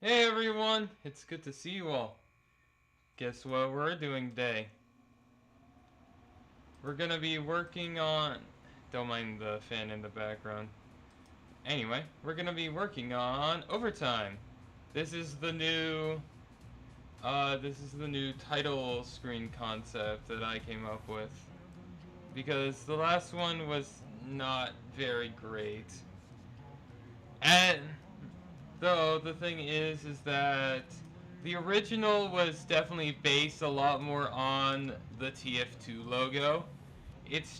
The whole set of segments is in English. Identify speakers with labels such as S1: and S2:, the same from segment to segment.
S1: Hey everyone, it's good to see you all. Guess what we're doing today? We're gonna be working on... Don't mind the fan in the background. Anyway, we're gonna be working on overtime. This is the new... this is the new title screen concept that I came up with. Because the last one was not very great. And... Though, the thing is that the original was definitely based a lot more on the TF2 logo. It's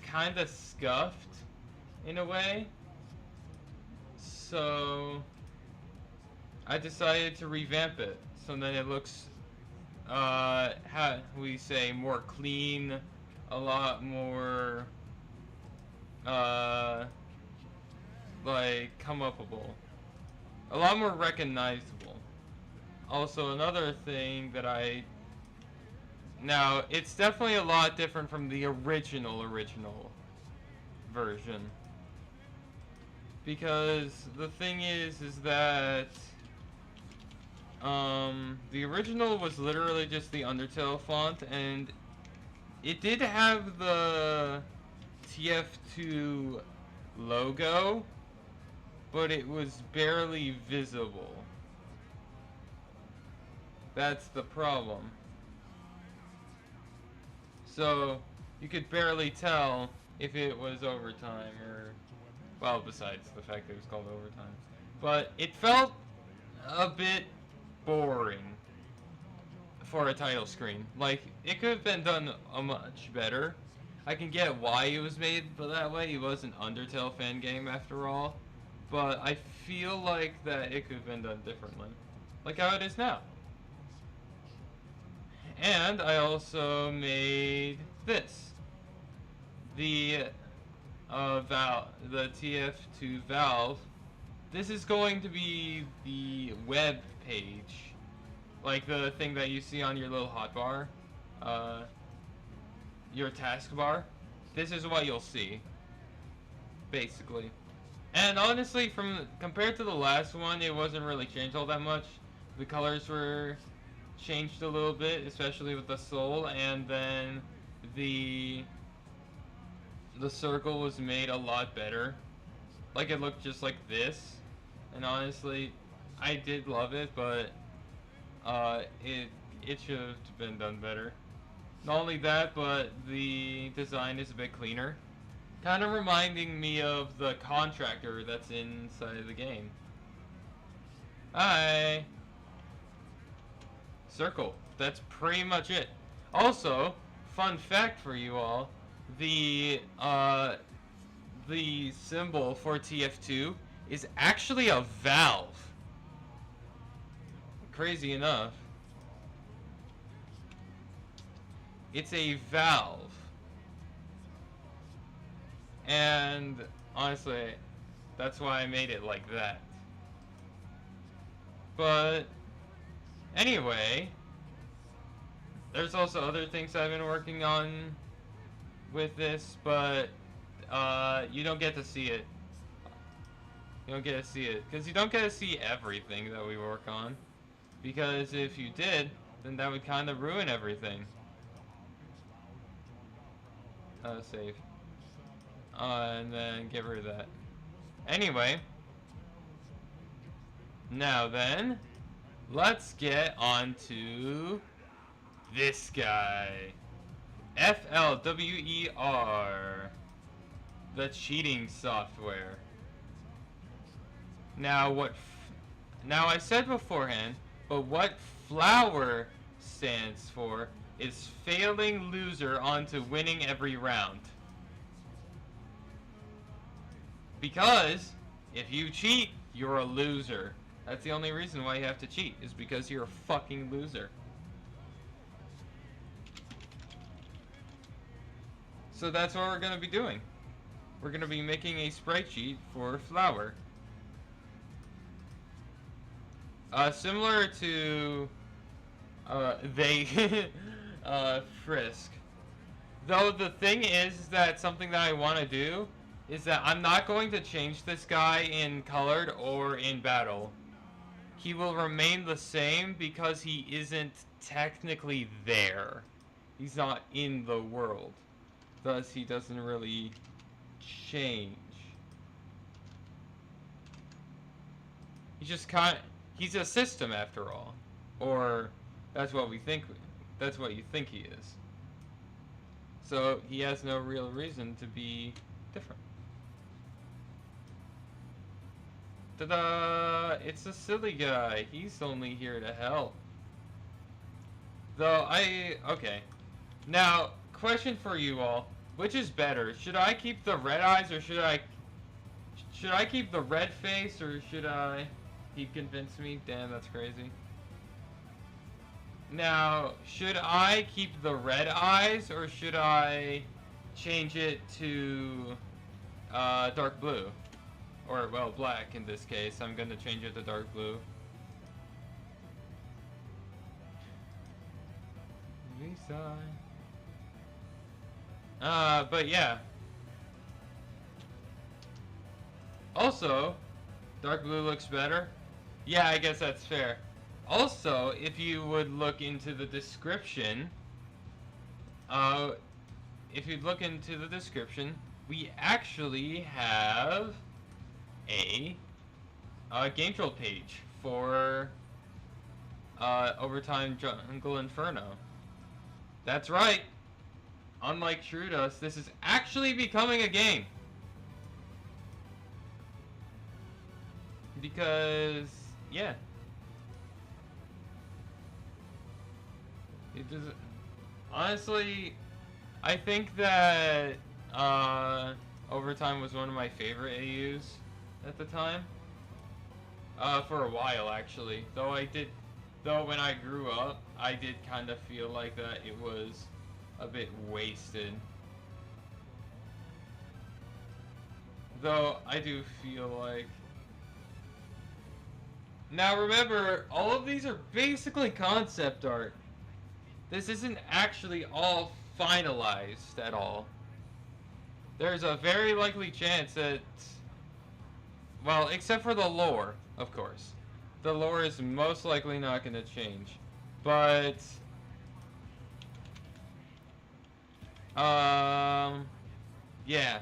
S1: kind of scuffed in a way. So, I decided to revamp it so that it looks, how we say, more clean, a lot more, like, come-upable. A lot more recognizable. Also, another thing that now, it's definitely a lot different from the original version. Because the thing is that the original was literally just the Undertale font, and it did have the TF2 logo, but it was barely visible. That's the problem. So, you could barely tell if it was overtime or... Well, besides the fact that it was called overtime. But it felt a bit boring for a title screen. Like, it could have been done a much better. I can get why it was made that way. It was an Undertale fan game after all. But I feel like that it could have been done differently. Like how it is now. And I also made this. The the TF2 valve. This is going to be the web page. Like the thing that you see on your little hotbar. Your taskbar. This is what you'll see. Basically. And honestly, compared to the last one, it wasn't really changed all that much. The colors were changed a little bit, especially with the soul, and then the circle was made a lot better. Like, it looked just like this. And honestly, I did love it, but it should have been done better. Not only that, but the design is a bit cleaner. Kind of reminding me of the contractor that's inside of the game. Hi! Circle. That's pretty much it. Also, fun fact for you all, the symbol for TF2 is actually a valve. Crazy enough. It's a valve. And honestly, that's why I made it like that. But anyway, there's also other things I've been working on with this, but you don't get to see it. You don't get to see it because you don't get to see everything that we work on. Because if you did, then that would kind of ruin everything. Save. And then get rid of that. Anyway. Now then, let's get on to this guy. FLWER. The cheating software. Now now I said beforehand, but what flower stands for is failing loser onto winning every round. Because if you cheat, you're a loser. That's the only reason why you have to cheat, is because you're a fucking loser. So that's what we're going to be doing. We're going to be making a sprite sheet for flower. Similar to Frisk. Though the thing is that something that I want to do is that I'm not going to change this guy in colored or in battle. he will remain the same because he isn't technically there. He's not in the world. Thus, he doesn't really change. He's just he's a system after all. Or that's what we think, that's what you think he is. So he has no real reason to be different. Ta-da! It's a silly guy. He's only here to help. Though okay. Now, question for you all. Which is better? Should I keep the red eyes or should I keep the red face or should I... He convinced me. Damn, that's crazy. Now, should I keep the red eyes or should I change it to dark blue? Or, well, black in this case. I'm gonna change it to dark blue. Lisa. But yeah. Also, dark blue looks better. Yeah, I guess that's fair. Also, if you would look into the description, we actually have a Gamejolt page for Overtime Jungle Inferno. That's right. Unlike True Dust, this is actually becoming a game. Because, yeah. It does. Honestly, I think that Overtime was one of my favorite AUs at the time. For a while, actually. Though when I grew up, I did kind of feel like that it was a bit wasted. Though I do feel like... Now remember, all of these are basically concept art. This isn't actually all finalized at all. There's a very likely chance that... Well, except for the lore, of course. The lore is most likely not going to change. But... yeah.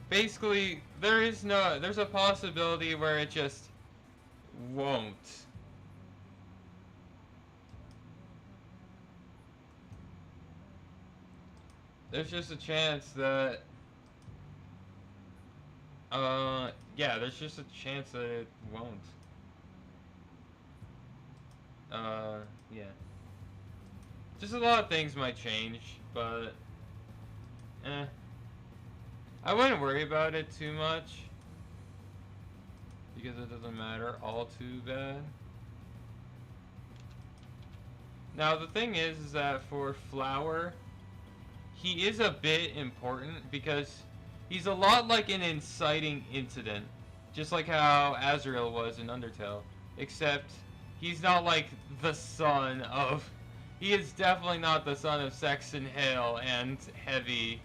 S1: Basically, there's a possibility where it just won't. There's just a chance that, yeah, there's just a chance that it won't. Yeah. Just a lot of things might change, but, I wouldn't worry about it too much, because it doesn't matter all too bad. Now, the thing is that for Flower, he is a bit important because he's a lot like an inciting incident, just like how Azrael was in Undertale, except he's not like the son of... He is definitely not the son of Sexton Hale and Heavy,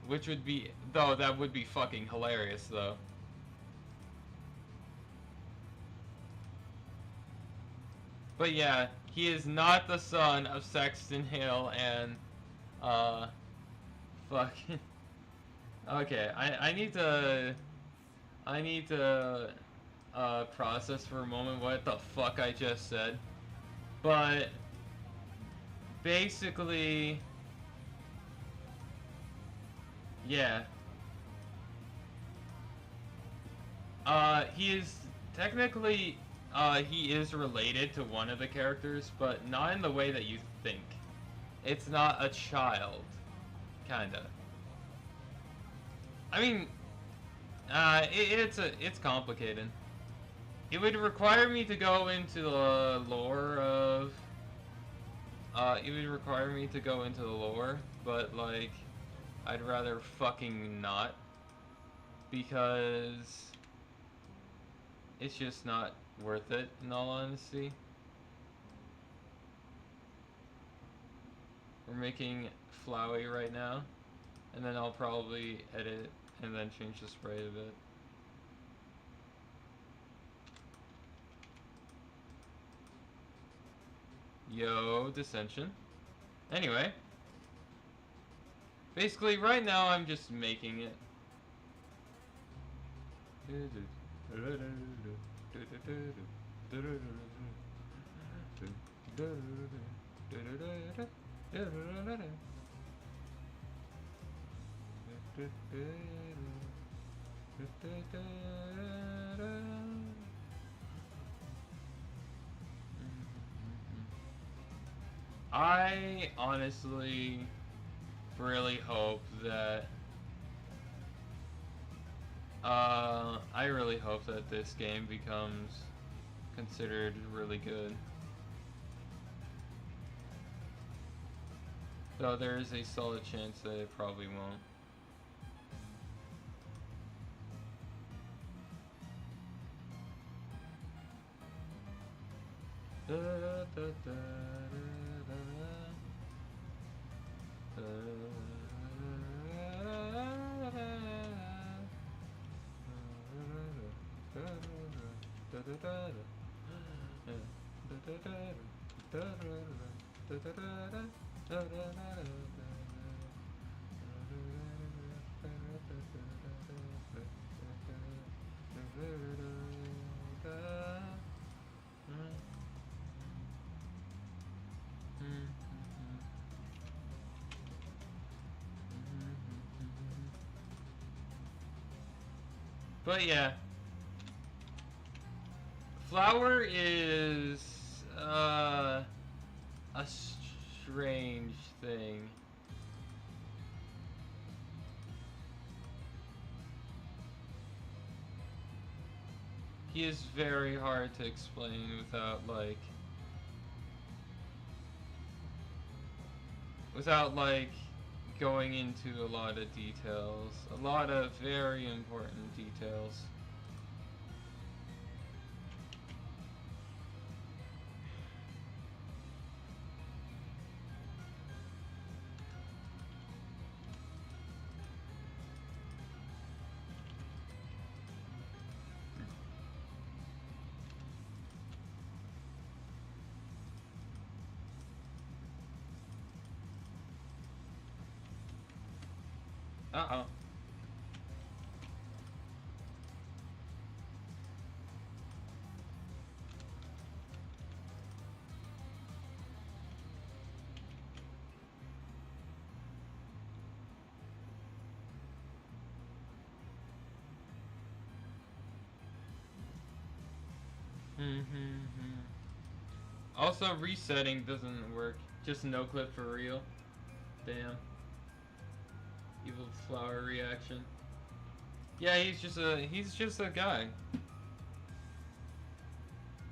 S1: which would be... Though, that would be fucking hilarious, though. But yeah, he is not the son of Sexton Hale and... fucking... Okay, I need to process for a moment what the fuck I just said. But basically, yeah. He is technically, he is related to one of the characters, but not in the way that you think. It's not a child, kinda. I mean, it's complicated. It would require me to go into the lore of... it would require me to go into the lore, but, like, I'd rather fucking not. Because... it's just not worth it, in all honesty. We're making Flowey right now. and then I'll probably edit and then change the sprite a bit. Yo, dissension. Anyway, basically right now I'm just making it. I honestly really hope that I really hope that this game becomes considered really good. Though there is a solid chance that it probably won't. Da, da, da, But yeah, Flower is a strange thing. He is very hard to explain without going into a lot of details, a lot of very important details. Uh-oh. Also, resetting doesn't work. Just no clip for real. Damn. Evil flower reaction. Yeah, he's just a guy.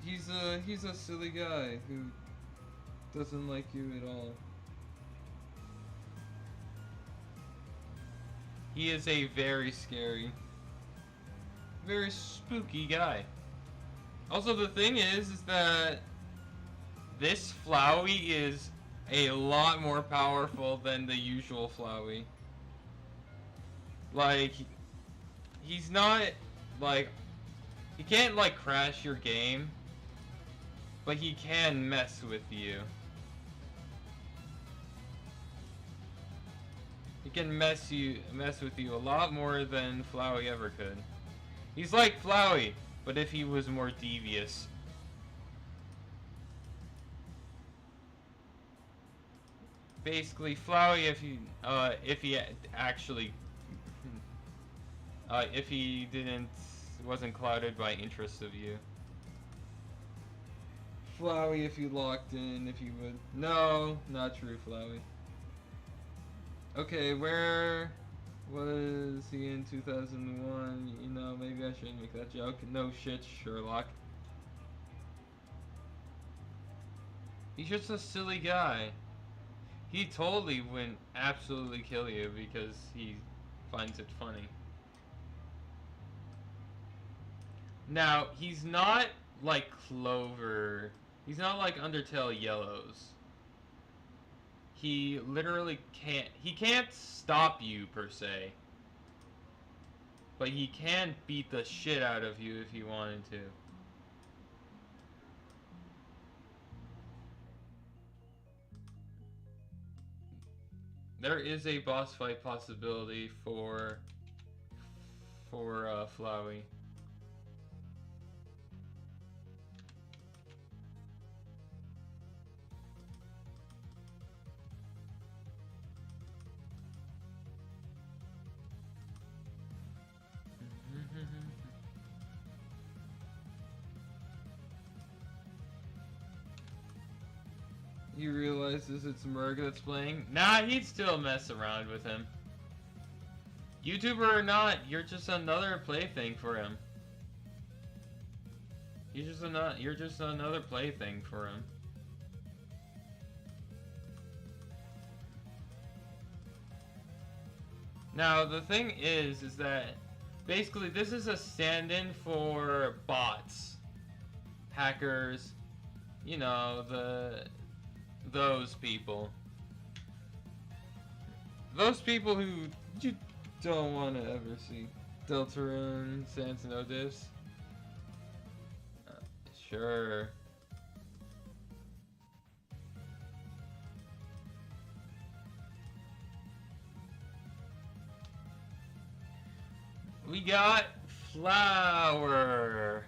S1: He's a silly guy who doesn't like you at all. He is a very scary, very spooky guy. Also, the thing is that this Flowey is a lot more powerful than the usual Flowey. Like, he's not, like, he can't, like, crash your game, but he can mess with you. He can mess with you a lot more than Flowey ever could. He's like Flowey, but if he was more devious. Basically, Flowey, if he actually, if he wasn't clouded by interest of you. Flowey, if you locked in, if you would. No, not true, Flowey. Okay, where was he in 2001? You know, maybe I shouldn't make that joke. No shit, Sherlock. He's just a silly guy. He totally wouldn't absolutely kill you because he finds it funny. Now, he's not like Clover. He's not like Undertale Yellows. he literally can't stop you per se, but he can beat the shit out of you if he wanted to. There is a boss fight possibility for Flowey. He realizes it's Merg that's playing. Nah, he'd still mess around with him. YouTuber or not, you're just another plaything for him. You're just another plaything for him. Now, the thing is that basically this is a stand-in for bots, hackers, you know, those people. Those people who you don't want to ever see. Deltarune, Sans No Diffs. Sure. We got Flower.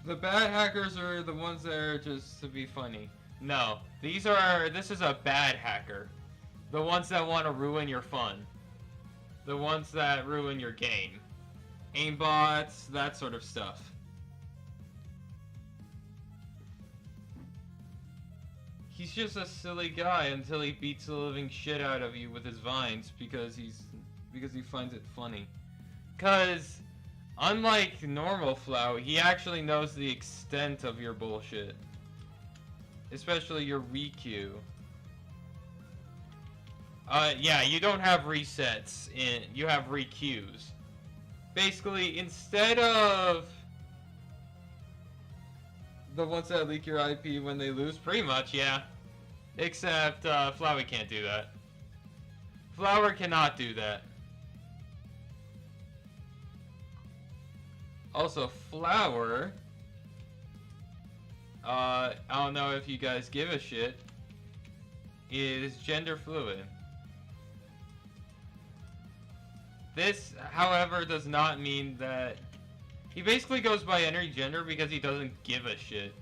S1: The bad hackers are the ones that are just to be funny. No, this is a bad hacker. The ones that want to ruin your fun. The ones that ruin your game. Aimbots, that sort of stuff. He's just a silly guy until he beats the living shit out of you with his vines because he finds it funny. Cause unlike normal Flow, he actually knows the extent of your bullshit. Especially your requeue. Yeah, you don't have resets, you have requeues. Basically, instead of the ones that leak your IP when they lose, pretty much, yeah. Except, Flowey can't do that. Flower cannot do that. Also, Flower, I don't know if you guys give a shit, is gender fluid. This, however, does not mean that he basically goes by any gender because he doesn't give a shit.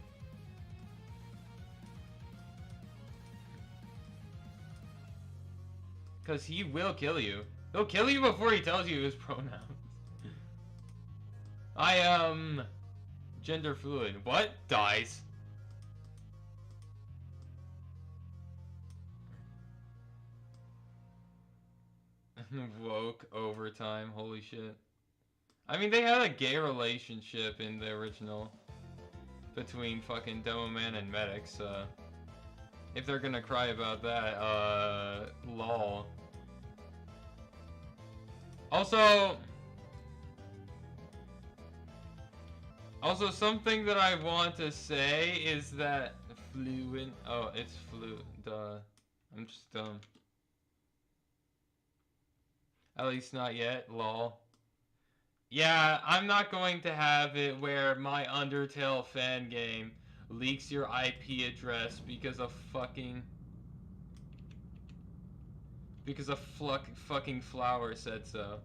S1: Because he will kill you. He'll kill you before he tells you his pronouns. I am gender fluid. What? Dies. Woke overtime. Holy shit. I mean, they had a gay relationship in the original between fucking Demoman and Medics. If they're gonna cry about that, lol. Also, something that I want to say is that fluent. Oh, it's flu. Duh. I'm just dumb. At least not yet. Lol. Yeah, I'm not going to have it where my Undertale fan game leaks your IP address because a fucking Flower said so.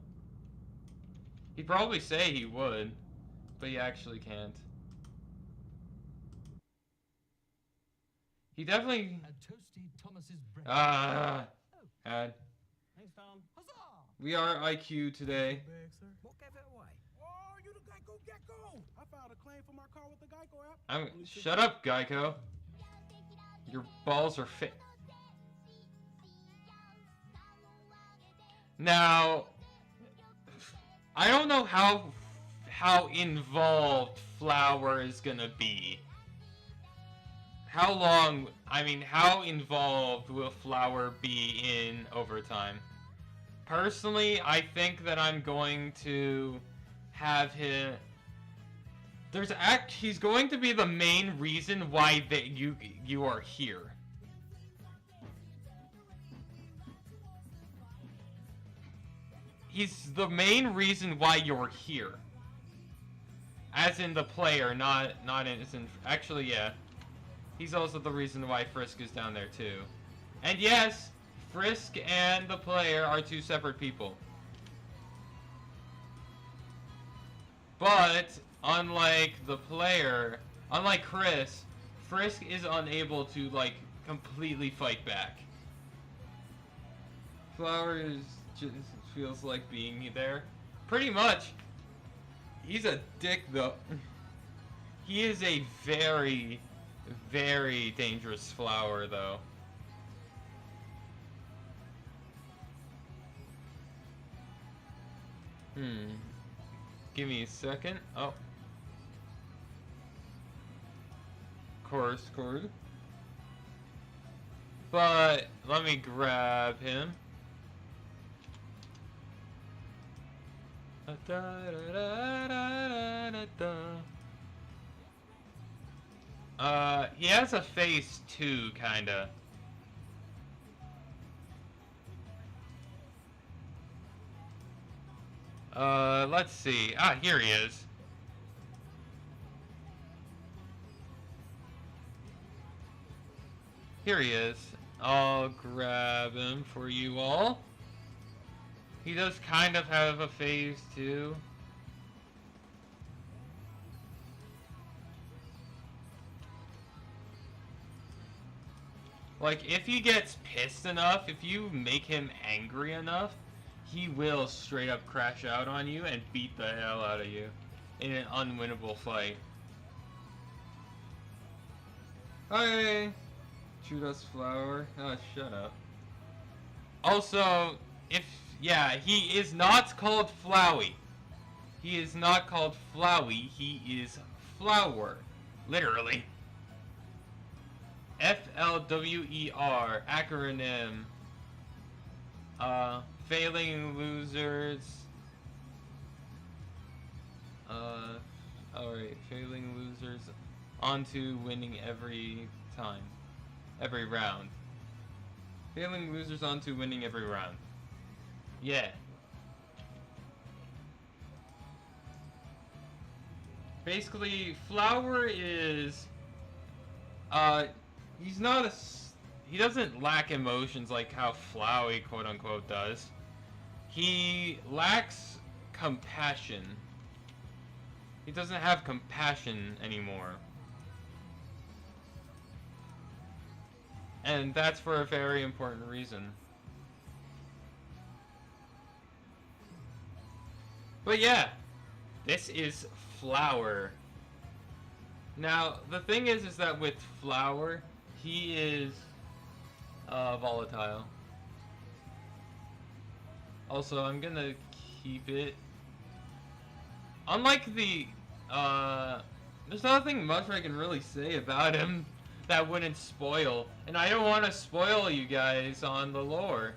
S1: He'd probably say he would, but he actually can't. He definitely. Ad.
S2: Thanks, Tom. Huzzah!
S1: We are IQ today.
S2: What gave it away?
S3: Oh, you the Geico Gecko! I filed a claim for my car with the Geico app.
S1: Shut up, Geico. Your balls are fit. Now, I don't know how involved Flower is gonna be. How involved will Flower be in overtime? Personally, I think that I'm going to have him He's going to be the main reason why that you are here. He's the main reason why you're here. As in the player, not as in... Actually, yeah. He's also the reason why Frisk is down there, too. And yes, Frisk and the player are two separate people. But, unlike the player, unlike Chris, Frisk is unable to, like, completely fight back. Flowers just feels like being there. Pretty much. He's a dick, though. He is a very, very dangerous flower, though. Give me a second. Oh. Chorus chord. But, let me grab him. He has a face too, kinda. Let's see. Ah, here he is. Here he is. I'll grab him for you all. He does kind of have a face too. Like, if he gets pissed enough, if you make him angry enough, he will straight up crash out on you and beat the hell out of you in an unwinnable fight. Hi! Shoot us, flower. Oh, shut up. Also, yeah, he is not called Flowey. He is not called Flowey, he is Flower. Literally. FLWER, acronym. Failing losers. Alright, failing losers onto winning every time. Every round. Failing losers onto winning every round. Yeah. Basically, Flower is, he's not a, he doesn't lack emotions like how Flowey, quote unquote, does. He lacks compassion. He doesn't have compassion anymore. And that's for a very important reason. But yeah, this is Flower. Now, the thing is that with Flower, he is volatile. Also, I'm gonna keep it. Unlike the, there's nothing much I can really say about him that wouldn't spoil. And I don't want to spoil you guys on the lore.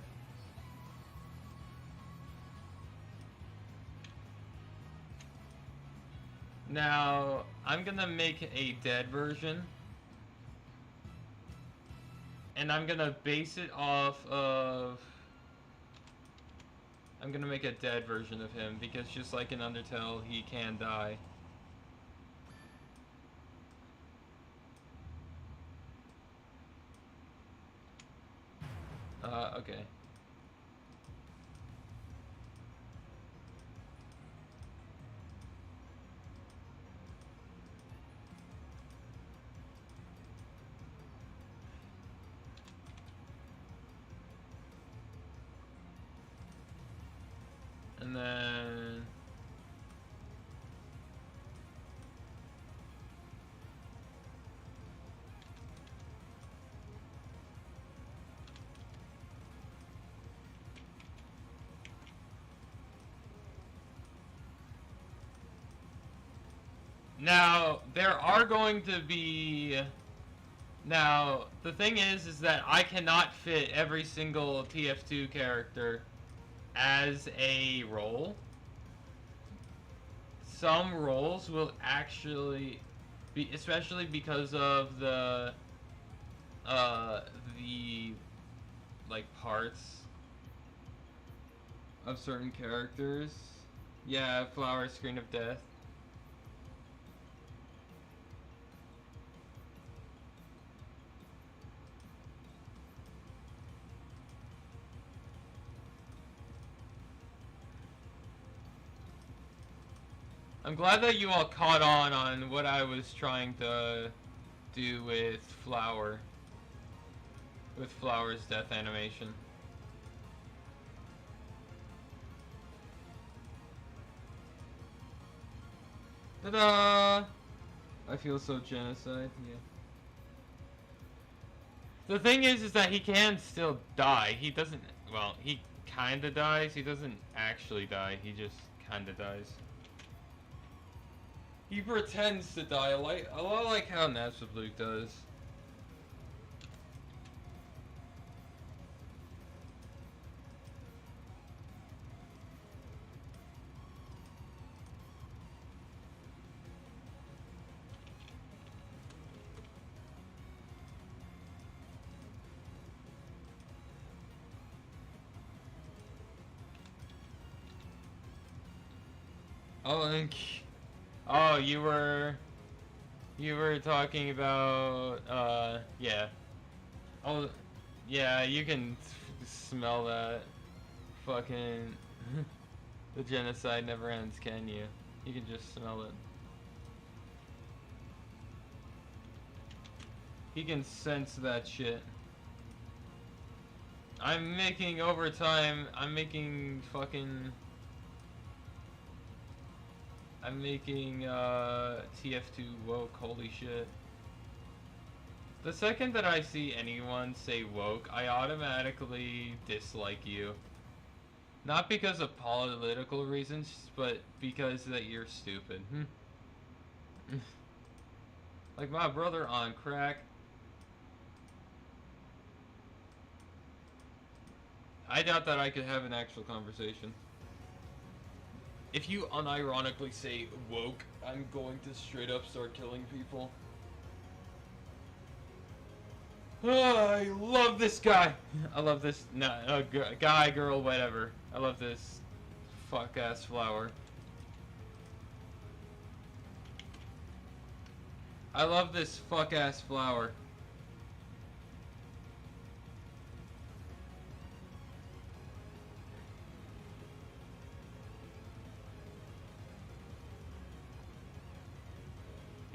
S1: Now, I'm gonna make a dead version. And I'm gonna base it off of... I'm gonna make a dead version of him, because just like in Undertale, he can die. Okay. And then... Now, there are going to be... Now, the thing is that I cannot fit every single TF2 character as a role. some roles will actually be, especially because of the like parts of certain characters. Yeah, flower screen of death. I'm glad that you all caught on what I was trying to do with Flower's death animation. Ta-da! I feel so genocide, yeah. The thing is that he can still die. He doesn't, well, he kinda dies. He doesn't actually die. He just kinda dies. He pretends to die, a lot like how Luke does. Oh, oh, you were talking about, yeah. Oh, yeah, you can smell that. Fucking, the genocide never ends, can you? You can just smell it. He can sense that shit. I'm making overtime, I'm making TF2 woke, holy shit. The second that I see anyone say woke, I automatically dislike you. Not because of political reasons, but because that you're stupid. Like my brother on crack. I doubt that I could have an actual conversation. If you unironically say woke, I'm going to straight up start killing people. Oh, I love this guy. I love this, guy, girl, whatever. I love this fuck-ass flower. I love this fuck-ass flower.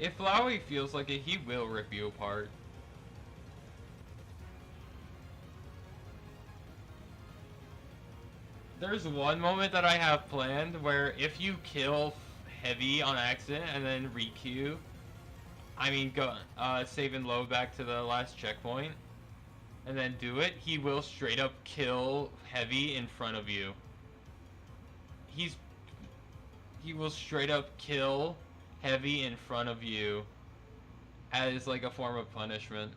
S1: If Flowey feels like it, he will rip you apart. There's one moment that I have planned where if you kill Heavy on accident and then re-queue, I mean go save and load back to the last checkpoint, and then do it, he will straight up kill Heavy in front of you. He will straight up kill Heavy in front of you as like a form of punishment.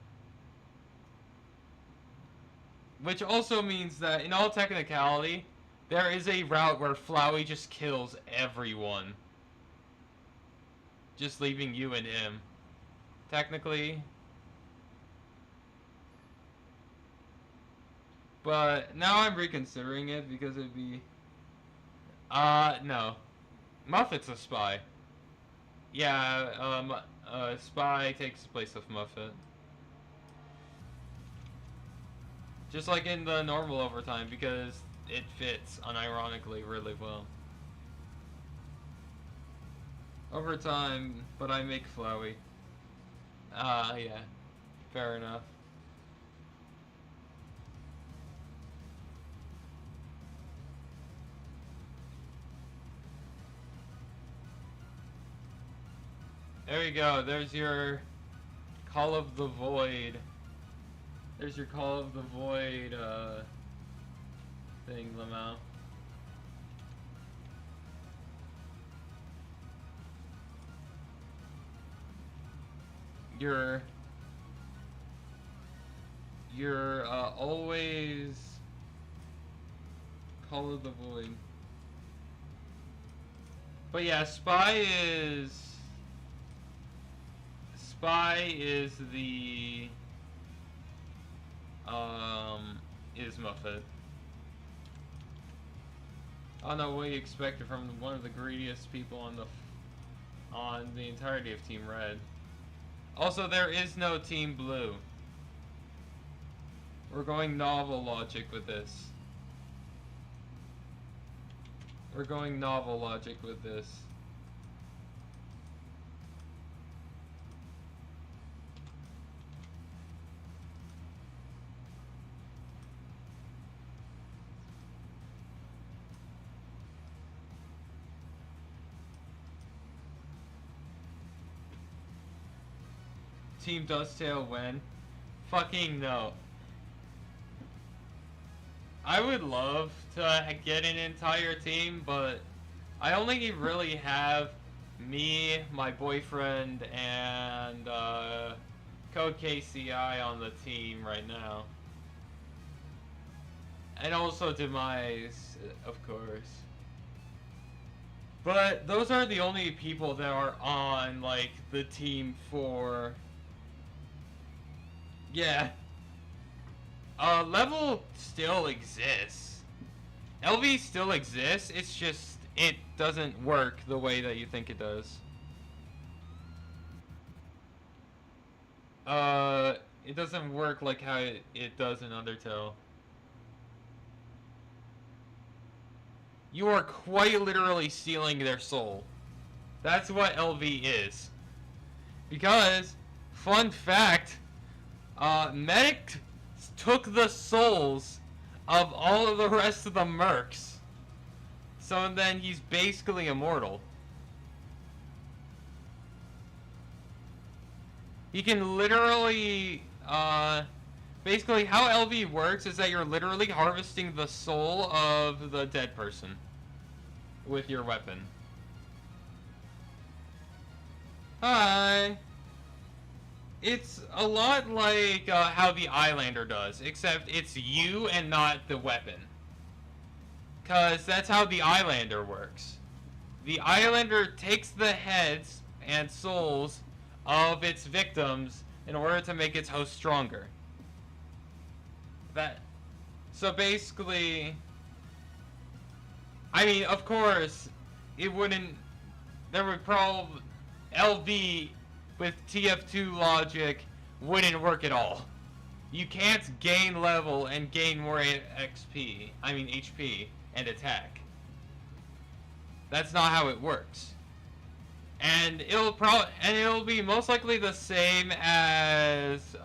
S1: Which also means that in all technicality, there is a route where Flowey just kills everyone. Just leaving you and him. Technically. But now I'm reconsidering it because it'd be... no. Muffet's a spy. Yeah, Spy takes the place of Muffet. Just like in the normal overtime, because it fits, unironically, really well. Overtime, but I make Flowey. Yeah. Fair enough. There we go. There's your Call of the Void. There's your Call of the Void thing, Lamau. You're always Call of the Void. But yeah, Spy is the is Muffet. I don't know what you expected from one of the greediest people on the entirety of Team Red. Also, there is no Team Blue. We're going novel logic with this. We're going novel logic with this. Team Dusttail win? Fucking no. I would love to get an entire team, but I only really have me, my boyfriend, and Code KCI on the team right now. And also Demise, of course. But those are the only people that are on, like, the team for... Yeah. Level still exists. LV still exists, it's just, it doesn't work the way that you think it does. It doesn't work like how it does in Undertale. You are quite literally stealing their soul. That's what LV is. Because, fun fact, Medic took the souls of all of the rest of the mercs. So then he's basically immortal. He can literally, basically how LV works is that you're literally harvesting the soul of the dead person with your weapon. Hi! It's a lot like how the Islander does, except it's you and not the weapon. Cause that's how the Islander works. The Islander takes the heads and souls of its victims in order to make its host stronger. So basically, I mean, of course, it wouldn't, there would probably, LV with TF2 logic wouldn't work at all. You can't gain level and gain more HP, and attack. That's not how it works. And it'll be most likely the same as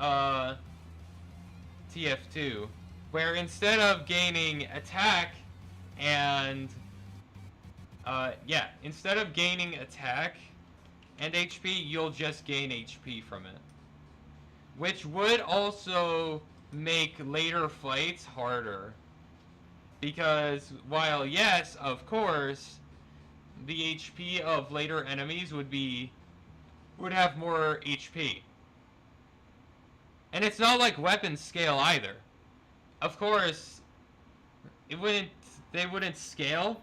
S1: TF2, where instead of gaining attack and instead of gaining attack and HP, you'll just gain HP from it, which would also make later fights harder, because while yes, of course, the HP of later enemies would have more HP. And it's not like weapons scale either. Of course, they wouldn't scale,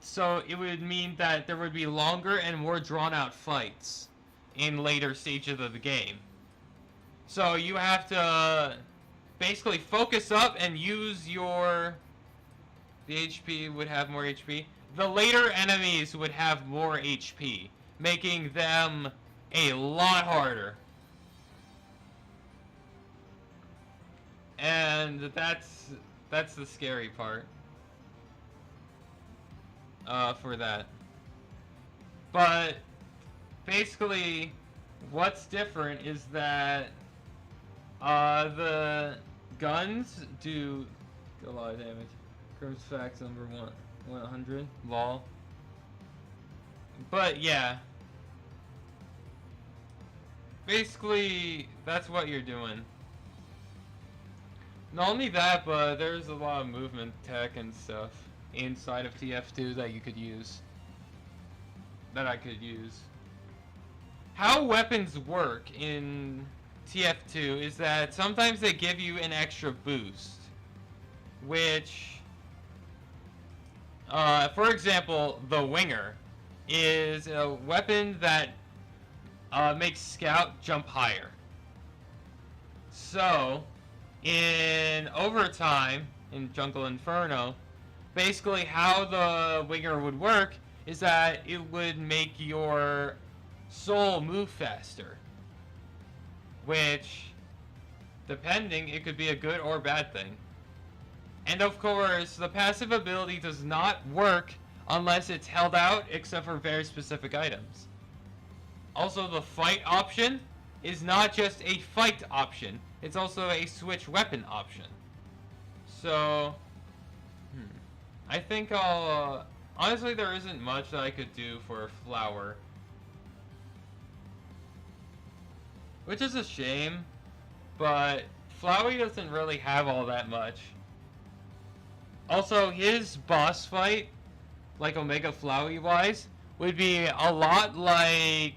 S1: so it would mean that there would be longer and more drawn out fights in later stages of the game. So you have to basically focus up and use the HP would have more HP. The later enemies would have more HP, making them a lot harder. And that's the scary part. For that. But basically, what's different is that the guns do a lot of damage. Curves facts number 100. Lol. But yeah. Basically, that's what you're doing. Not only that, but there's a lot of movement tech and stuff inside of TF2 that you could use. That I could use. How weapons work in TF2 is that sometimes they give you an extra boost, which For example, the Winger is a weapon that makes Scout jump higher. So, in Overtime, in Jungle Inferno, basically how the Winger would work is that it would make your soul move faster. Which, depending, it could be a good or bad thing. And of course, the passive ability does not work unless it's held out, except for very specific items. Also, the fight option is not just a fight option, it's also a switch weapon option. So, I think I'll... honestly, there isn't much that I could do for Flower. Which is a shame, but Flowey doesn't really have all that much. Also, his boss fight, like Omega Flowey wise, would be a lot like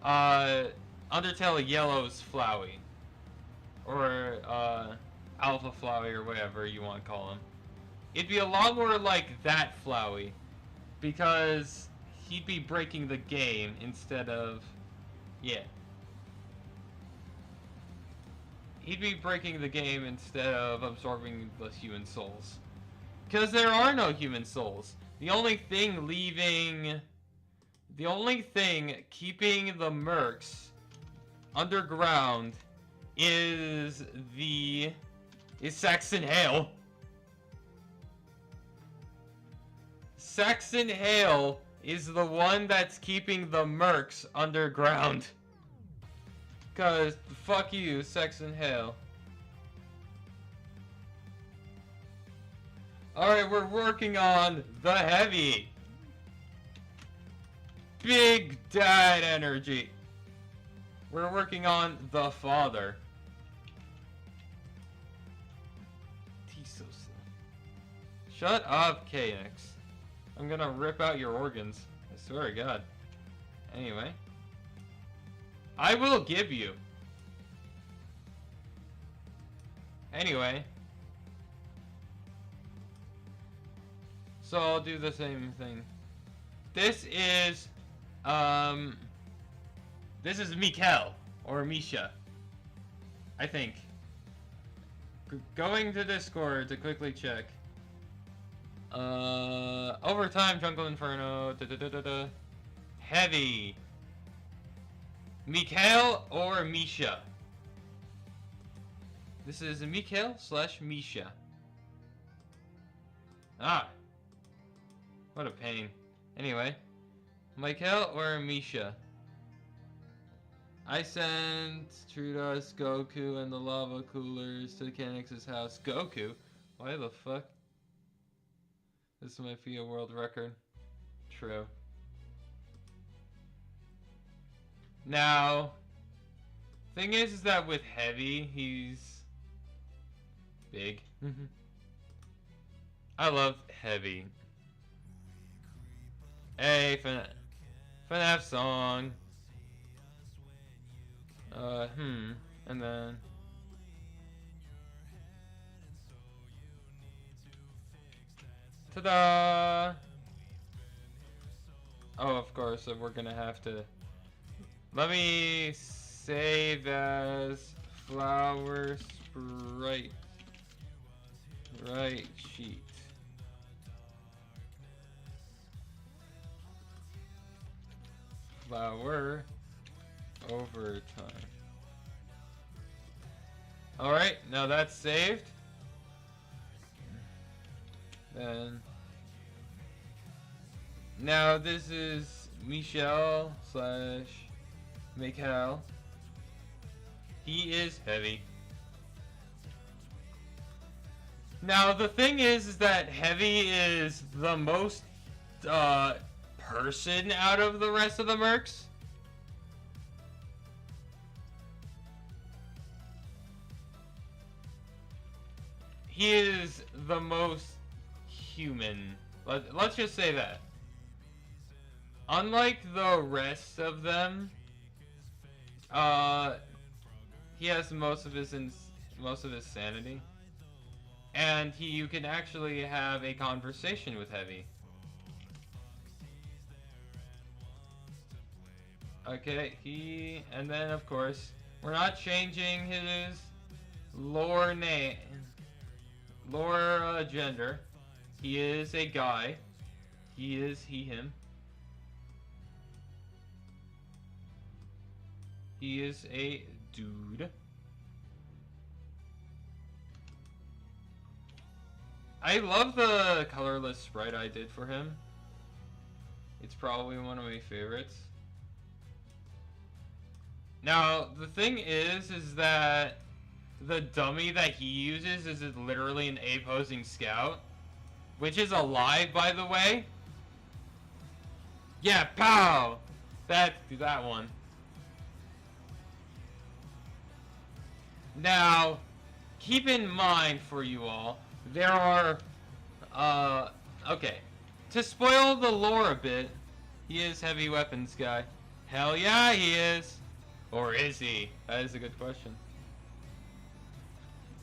S1: Undertale Yellow's Flowey. Or Alpha Flowey, or whatever you want to call him. It'd be a lot more like that Flowey, because he'd be breaking the game instead of... yeah. He'd be breaking the game instead of absorbing the human souls. Because there are no human souls. The only thing keeping the mercs underground is Saxon Hale. Saxon Hale is the one that's keeping the mercs underground. Cause fuck you, Saxon Hale. Alright, we're working on the heavy. Big dad energy. We're working on the father. He's so slow. Shut up, KX. I'm gonna rip out your organs. I swear to God. Anyway. I will give you. Anyway. So I'll do the same thing. This is Mikkel or Misha. I think. Going to Discord to quickly check. Overtime Jungle Inferno. Heavy. Mikhail or Misha? This is Mikhail / Misha. Ah. What a pain. Anyway. Mikhail or Misha? I sent Trudas, Goku, and the lava coolers to Kanix's house. Goku? Why the fuck? This might be a world record. True. Now, thing is that with Heavy, he's big. I love Heavy. Hey, FNAF song. And then... ta-da! Oh, of course, we're gonna have to... let me save as Flower Sprite. Right sheet. Flower Overtime. Alright, now that's saved. Then now this is Michelle / Mikhail. He is Heavy. Now the thing is that Heavy is the most person out of the rest of the mercs. He is the most human. Let's just say that. Unlike the rest of them, he has most of his sanity. and you can actually have a conversation with Heavy. Okay, and then of course, we're not changing his lore name, lore gender. He is a guy. He is him. He is a dude. I love the colorless sprite I did for him. It's probably one of my favorites. Now, the thing is that the dummy that he uses is literally an A-posing scout, which is alive, by the way. Yeah, pow! That one. Now, keep in mind for you all, there are, okay. To spoil the lore a bit, he is heavy weapons guy. Hell yeah, he is. Or is he? That is a good question.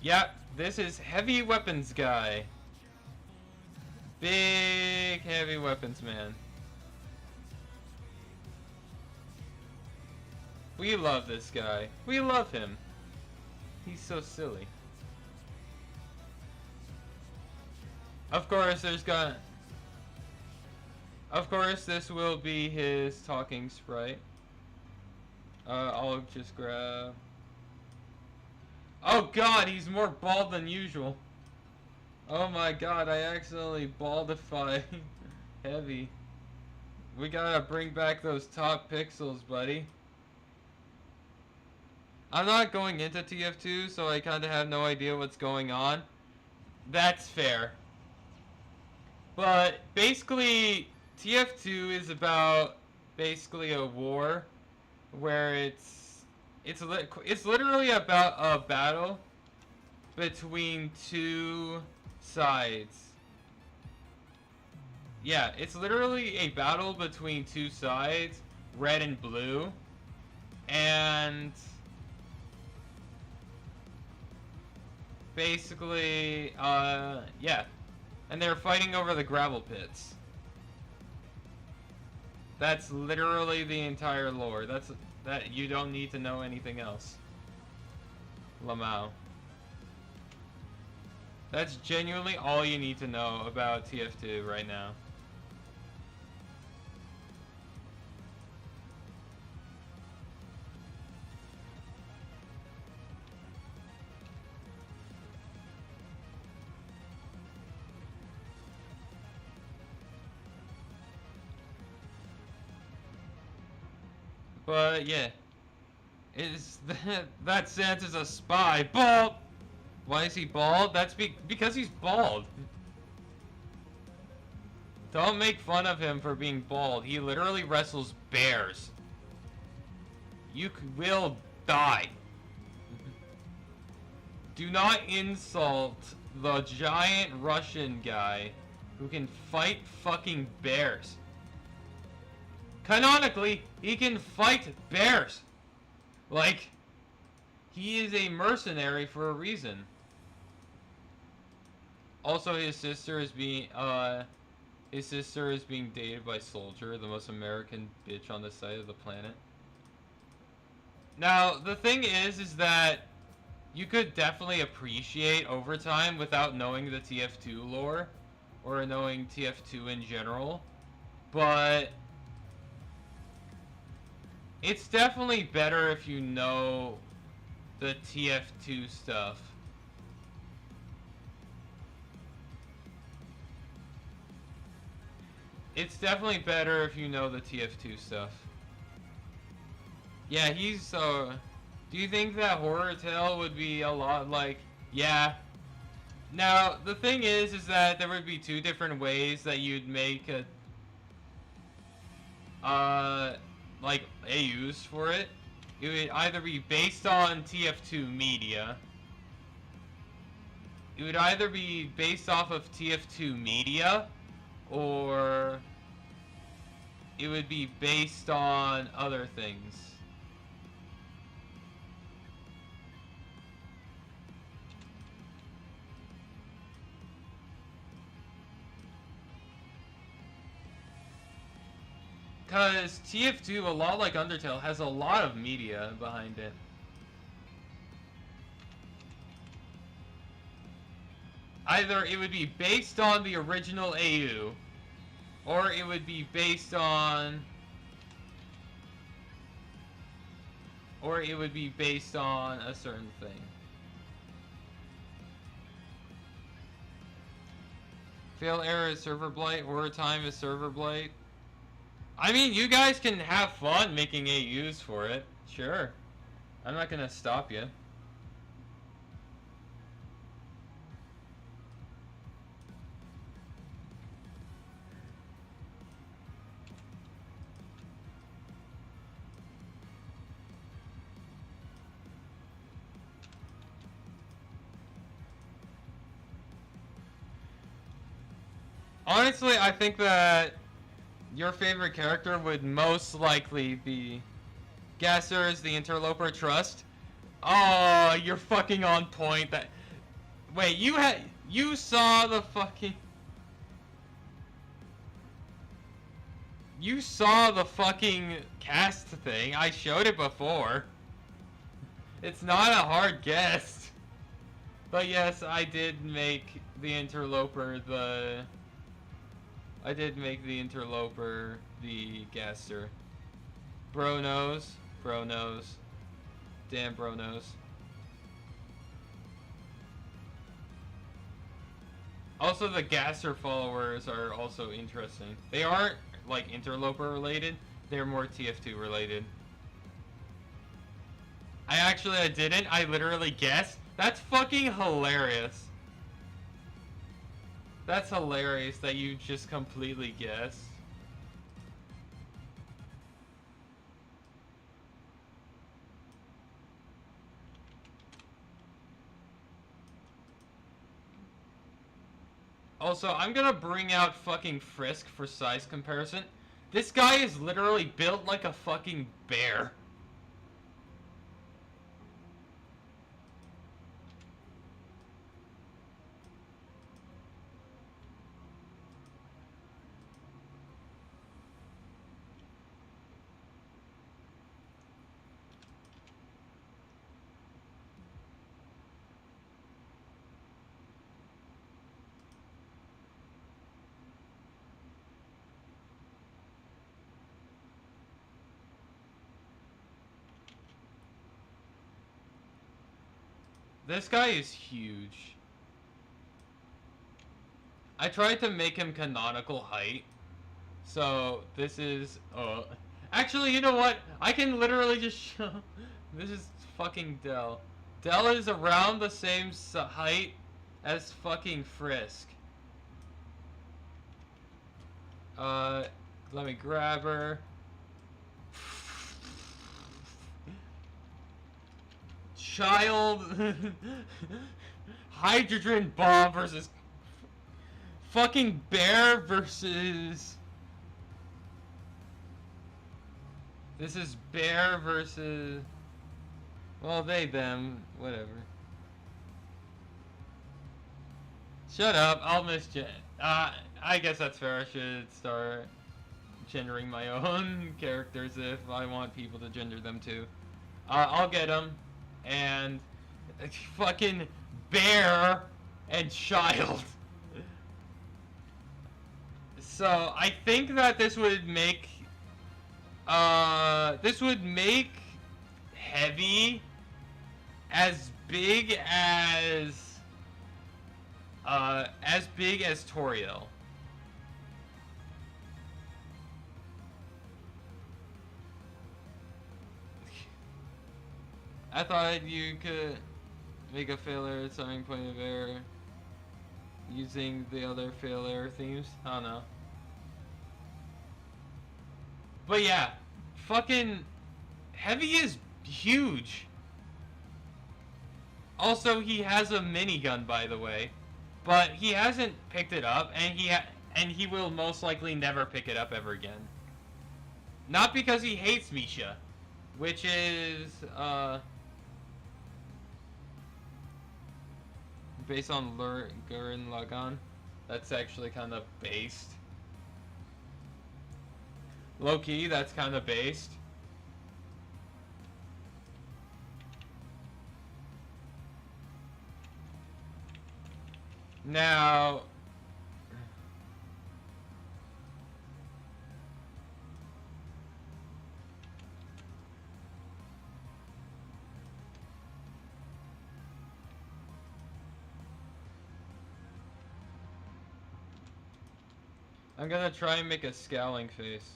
S1: Yep, this is heavy weapons guy. Big heavy weapons man. We love this guy. We love him. He's so silly. Of course, of course, this will be his talking sprite. I'll just grab... Oh god, he's more bald than usual. Oh my god, I accidentally baldified Heavy. We gotta bring back those top pixels, buddy. I'm not going into TF2, so I kinda have no idea what's going on. That's fair. But basically, TF2 is about basically a war where it's literally about a battle between two sides. Yeah, it's literally a battle between two sides, red and blue, and basically, yeah, and they're fighting over the gravel pits. That's literally the entire lore. That you don't need to know anything else. Lamau. That's genuinely all you need to know about TF2 right now. But yeah, that Santa's a spy. Bald. Why is he bald? That's because he's bald. Don't make fun of him for being bald. He literally wrestles bears. You will die. Do not insult the giant Russian guy who can fight fucking bears. Canonically, he can fight bears. Like, he is a mercenary for a reason. Also, his sister is being dated by Soldier, the most American bitch on the side of the planet. Now, the thing is that you could definitely appreciate Overtime without knowing the TF2 lore, or knowing TF2 in general, but it's definitely better if you know the TF2 stuff. It's definitely better if you know the TF2 stuff. Yeah, he's do you think that Horror Tale would be a lot like, yeah. Now, the thing is that there would be two different ways that you'd make a like AUs for it. It would either be based on TF2 media. It would either be based off of TF2 media, or it would be based on other things. Because TF2, a lot like Undertale, has a lot of media behind it. Either it would be based on the original AU, or it would be based on... Or it would be based on a certain thing. Fail error is server blight, horror time is server blight. I mean, you guys can have fun making AUs for it. Sure. I'm not gonna stop you. Honestly, I think that your favorite character would most likely be Gasser's the Interloper Trust. Oh, you're fucking on point. That wait, you saw the fucking you saw the fucking cast thing. I showed it before. It's not a hard guess. But yes, I did make the Interloper the Gasser. Bro knows. Bro knows. Damn bro knows. Also, the Gasser followers are also interesting. They aren't, like, Interloper related. They're more TF2 related. I didn't. I literally guessed. That's fucking hilarious. That's hilarious that you just completely guessed. Also, I'm gonna bring out fucking Frisk for size comparison. This guy is literally built like a fucking bear. This guy is huge. I tried to make him canonical height. So, this is... Actually, you know what? I can literally just show... This is fucking Dell. Dell is around the same height as fucking Frisk. Let me grab her. Child hydrogen bomb versus fucking bear versus this is bear versus well they them whatever. Shut up, I'll I guess that's fair. I should start gendering my own characters if I want people to gender them too. I'll get them. And fucking bear and child. So I think that this would make heavy as big as Toriel. I thought you could make a failure at some point of error using the other fail error themes. I don't know. But yeah, fucking Heavy is huge. Also, he has a minigun, by the way, but he hasn't picked it up, and he will most likely never pick it up ever again. Not because he hates Misha, which is based on Gurren Lagann. That's actually kind of based. Low key, that's kind of based. Now, I'm gonna try and make a scowling face.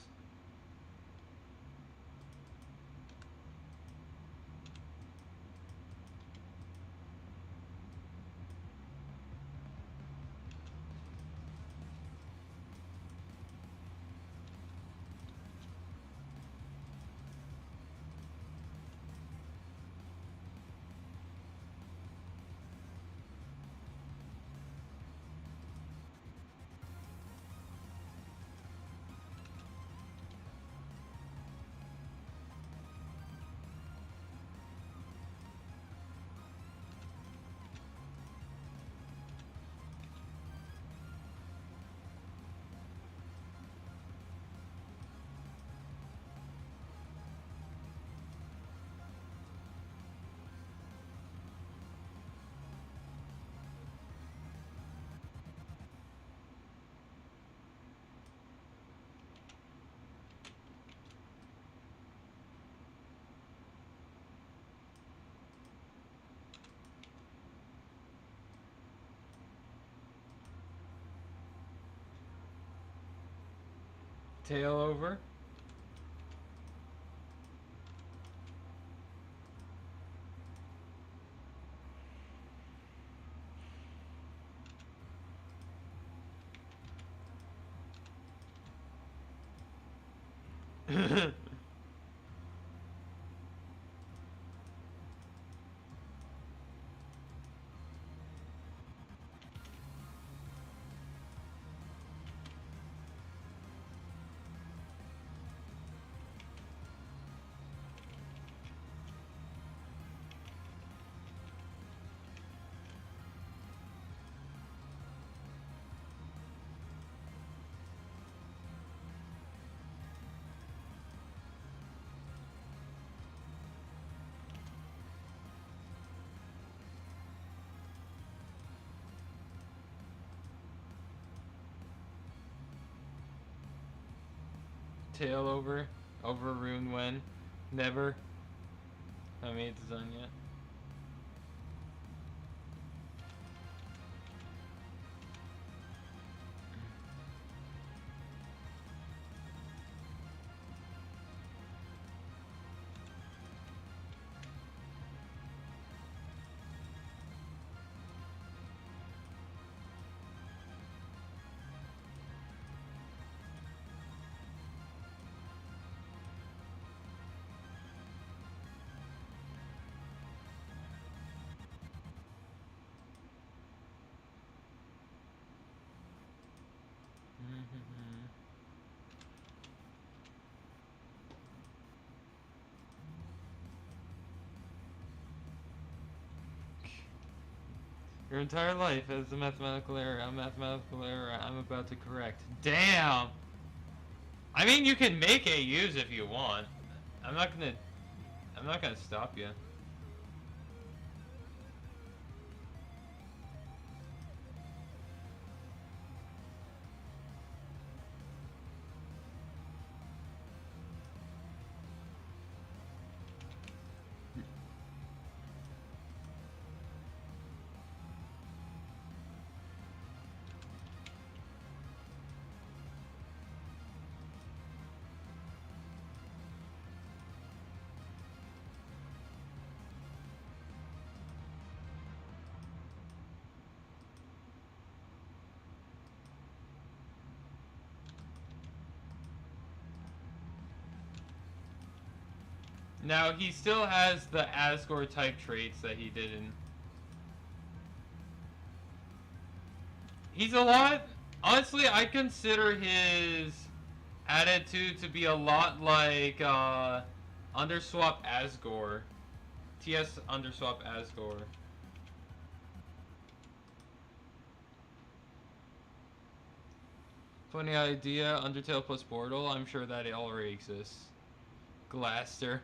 S1: Tail over. Tail over. Over rune when. Never. Haven't made design yet. Your entire life is a mathematical error. A mathematical error I'm about to correct. Damn! I mean, you can make AUs if you want. I'm not gonna stop you. Now, he still has the Asgore type traits that he didn't. He's a lot... Honestly, I consider his attitude to be a lot like Underswap Asgore. TS Underswap Asgore. Funny idea, Undertale plus Portal. I'm sure that it already exists. Glaster.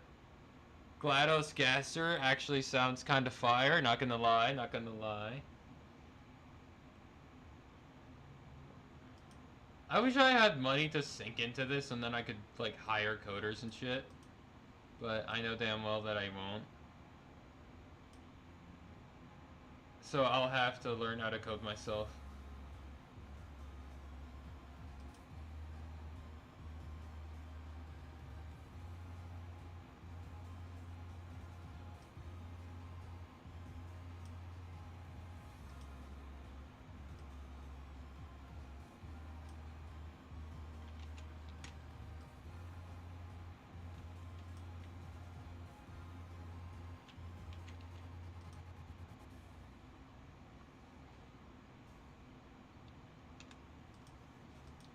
S1: GLaDOS Gaster actually sounds kind of fire, not gonna lie, not gonna lie. I wish I had money to sink into this and then I could, like, hire coders and shit. But I know damn well that I won't. So I'll have to learn how to code myself.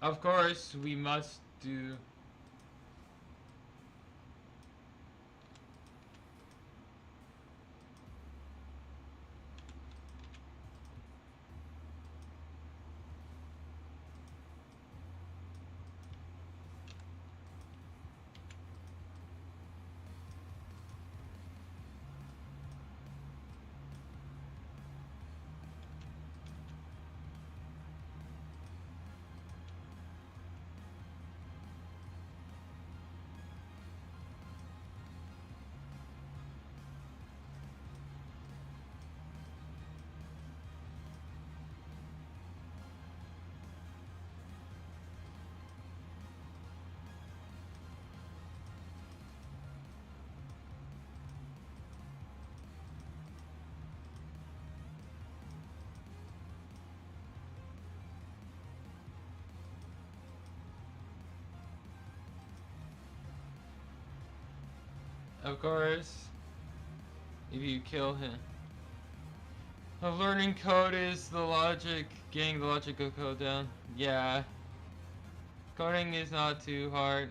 S1: Of course, we must do... Of course, if you kill him. Learning code is the logic, getting the logic of code down. Yeah. Coding is not too hard.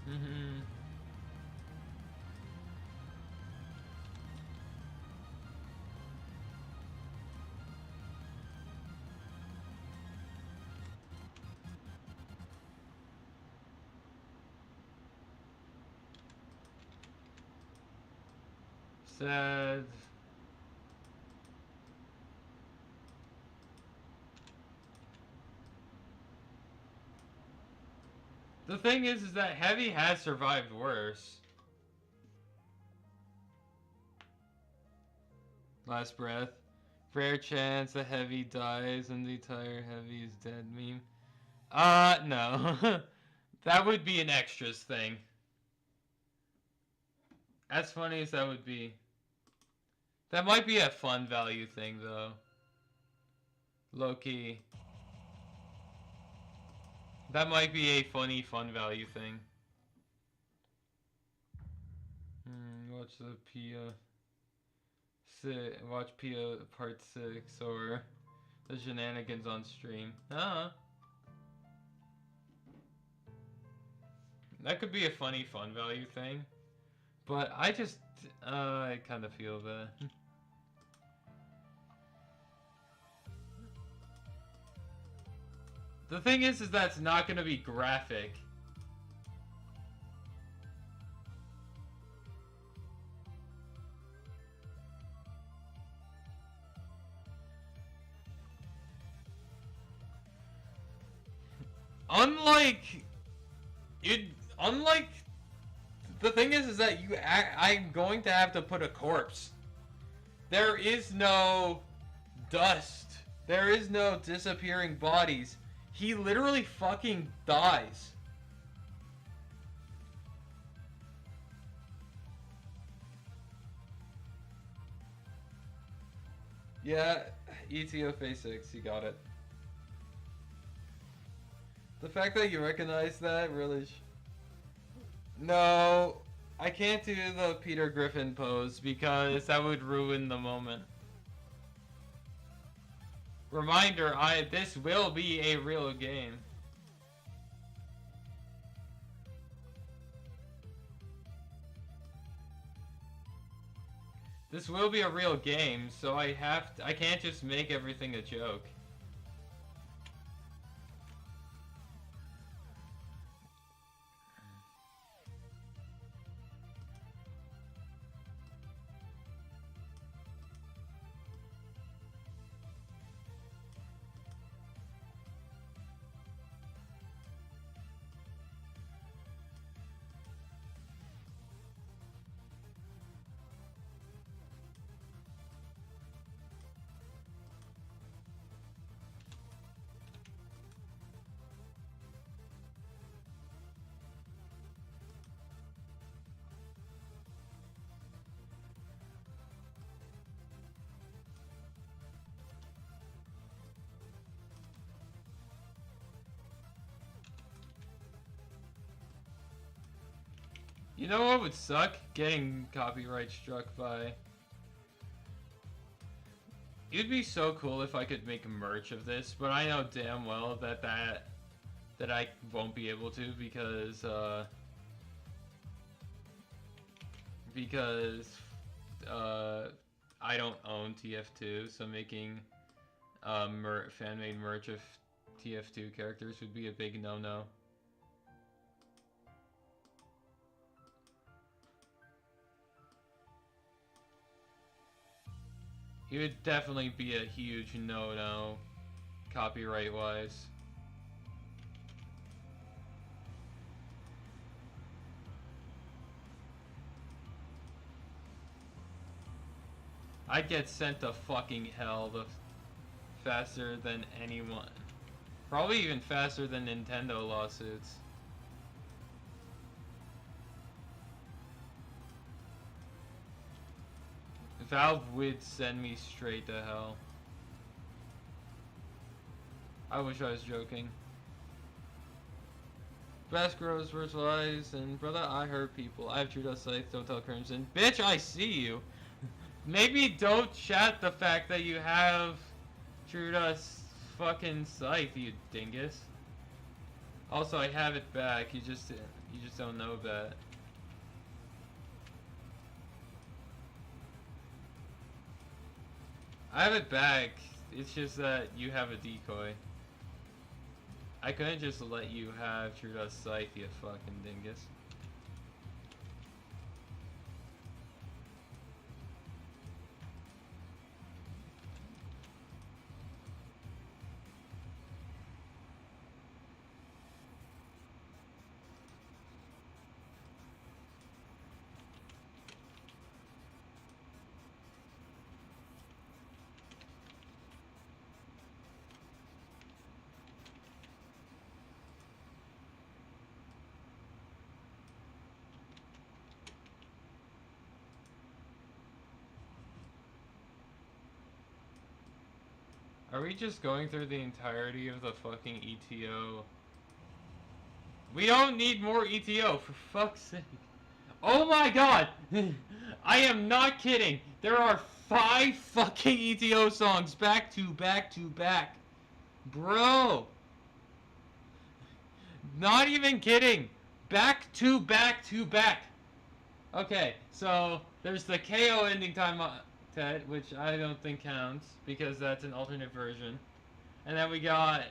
S1: Mm-hmm. Sad. The thing is that Heavy has survived worse. Last breath. Rare chance the Heavy dies and the entire Heavy is dead meme. No. That would be an extras thing. As funny as that would be. That might be a fun value thing, though. Low-key. That might be a funny fun value thing. Watch the Pia. Watch Pia Part 6 or the shenanigans on stream. That could be a funny fun value thing. But I just, I kind of feel that. The thing is that's not gonna be graphic. Unlike the thing is that I'm going to have to put a corpse. There is no dust. There is no disappearing bodies. He literally fucking dies. Yeah, ETO Phase 6, you got it. The fact that you recognize that really... No, I can't do the Peter Griffin pose because that would ruin the moment. Reminder, this will be a real game. This will be a real game, so I can't just make everything a joke. You know what would suck? Getting copyright struck by... It'd be so cool if I could make merch of this, but I know damn well that I won't be able to because I don't own TF2, so making fan-made merch of TF2 characters would be a big no-no. It would definitely be a huge no-no, copyright-wise. I'd get sent to fucking hell faster than anyone. Probably even faster than Nintendo lawsuits. Valve would send me straight to hell. I wish I was joking. Bascaros virtualize and brother, I hurt people. I have True Dust Scythe, don't tell Crimson. Bitch, I see you. Maybe don't chat the fact that you have True Dust fucking Scythe, you dingus. Also, I have it back. You just don't know that. I have it back, it's just that you have a decoy. I couldn't just let you have True Dust Scythe, you fucking dingus. Are we just going through the entirety of the fucking ETO? We don't need more ETO, for fuck's sake. Oh my god! I am not kidding! There are 5 fucking ETO songs back to back to back. Bro! Not even kidding! Back to back to back! Okay, so there's the KO ending time which I don't think counts because that's an alternate version. And then we got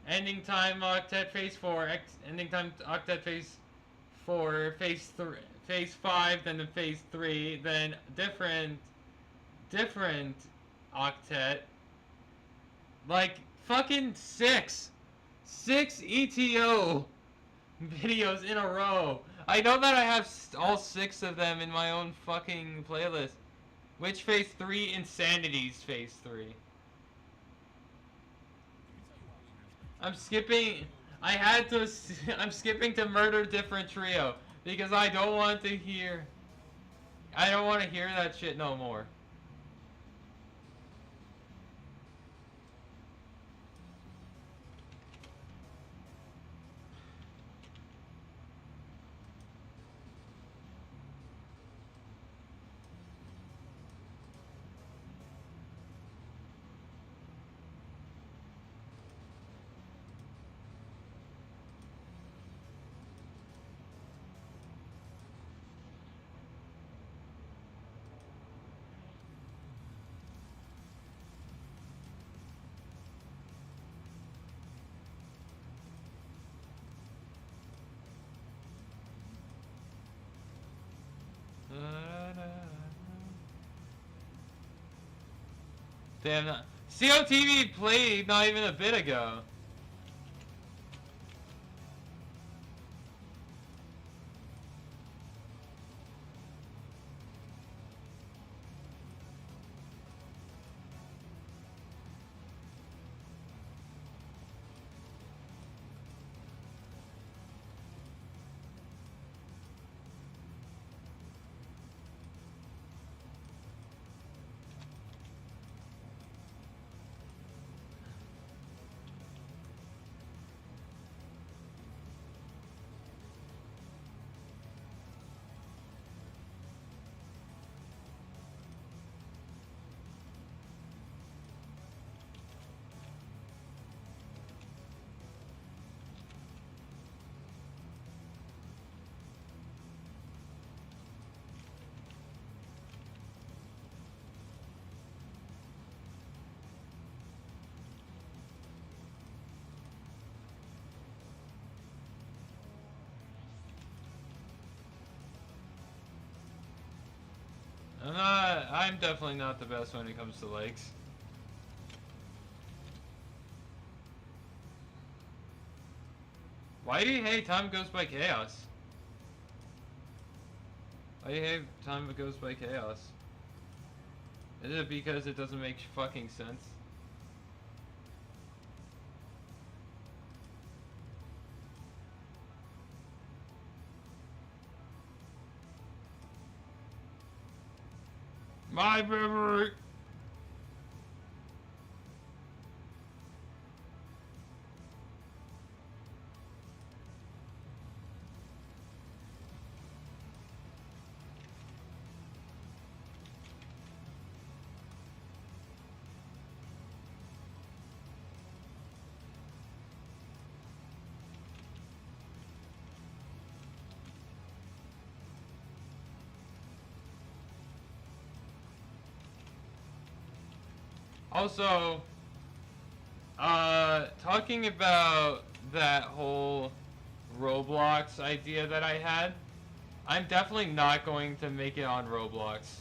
S1: Ending time octet phase 4. Ending time octet phase 4. Phase 3. Phase 5. Then the phase 3. Then different octet. Like fucking 6 ETO videos in a row. I know that I have all 6 of them in my own fucking playlist. Which phase 3? Insanity's phase 3. I'm skipping. I'm skipping to Murder Different Trio because I don't want to hear. I don't want to hear that shit no more. Damn, COTV played not even a bit ago. I'm definitely not the best when it comes to likes. Why do you hate Time Goes by Chaos? Why do you hate Time Goes by Chaos? Is it because it doesn't make fucking sense? My memory. Also, talking about that whole Roblox idea that I had, I'm definitely not going to make it on Roblox.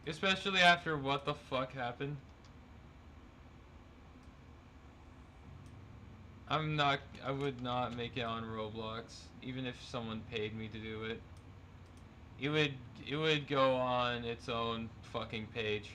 S1: Especially after what the fuck happened. I would not make it on Roblox, even if someone paid me to do it. It would go on its own fucking page.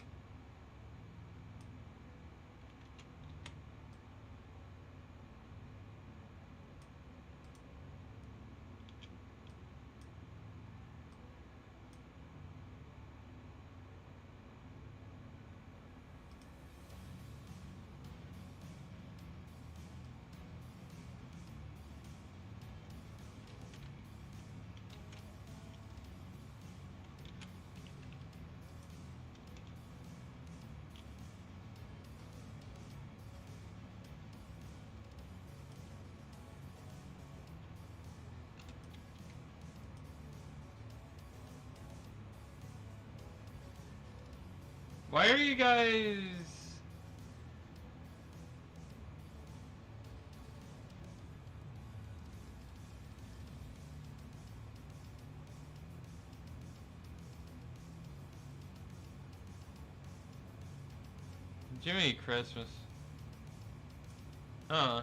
S1: Why are you guys... Jiminy Christmas. Huh.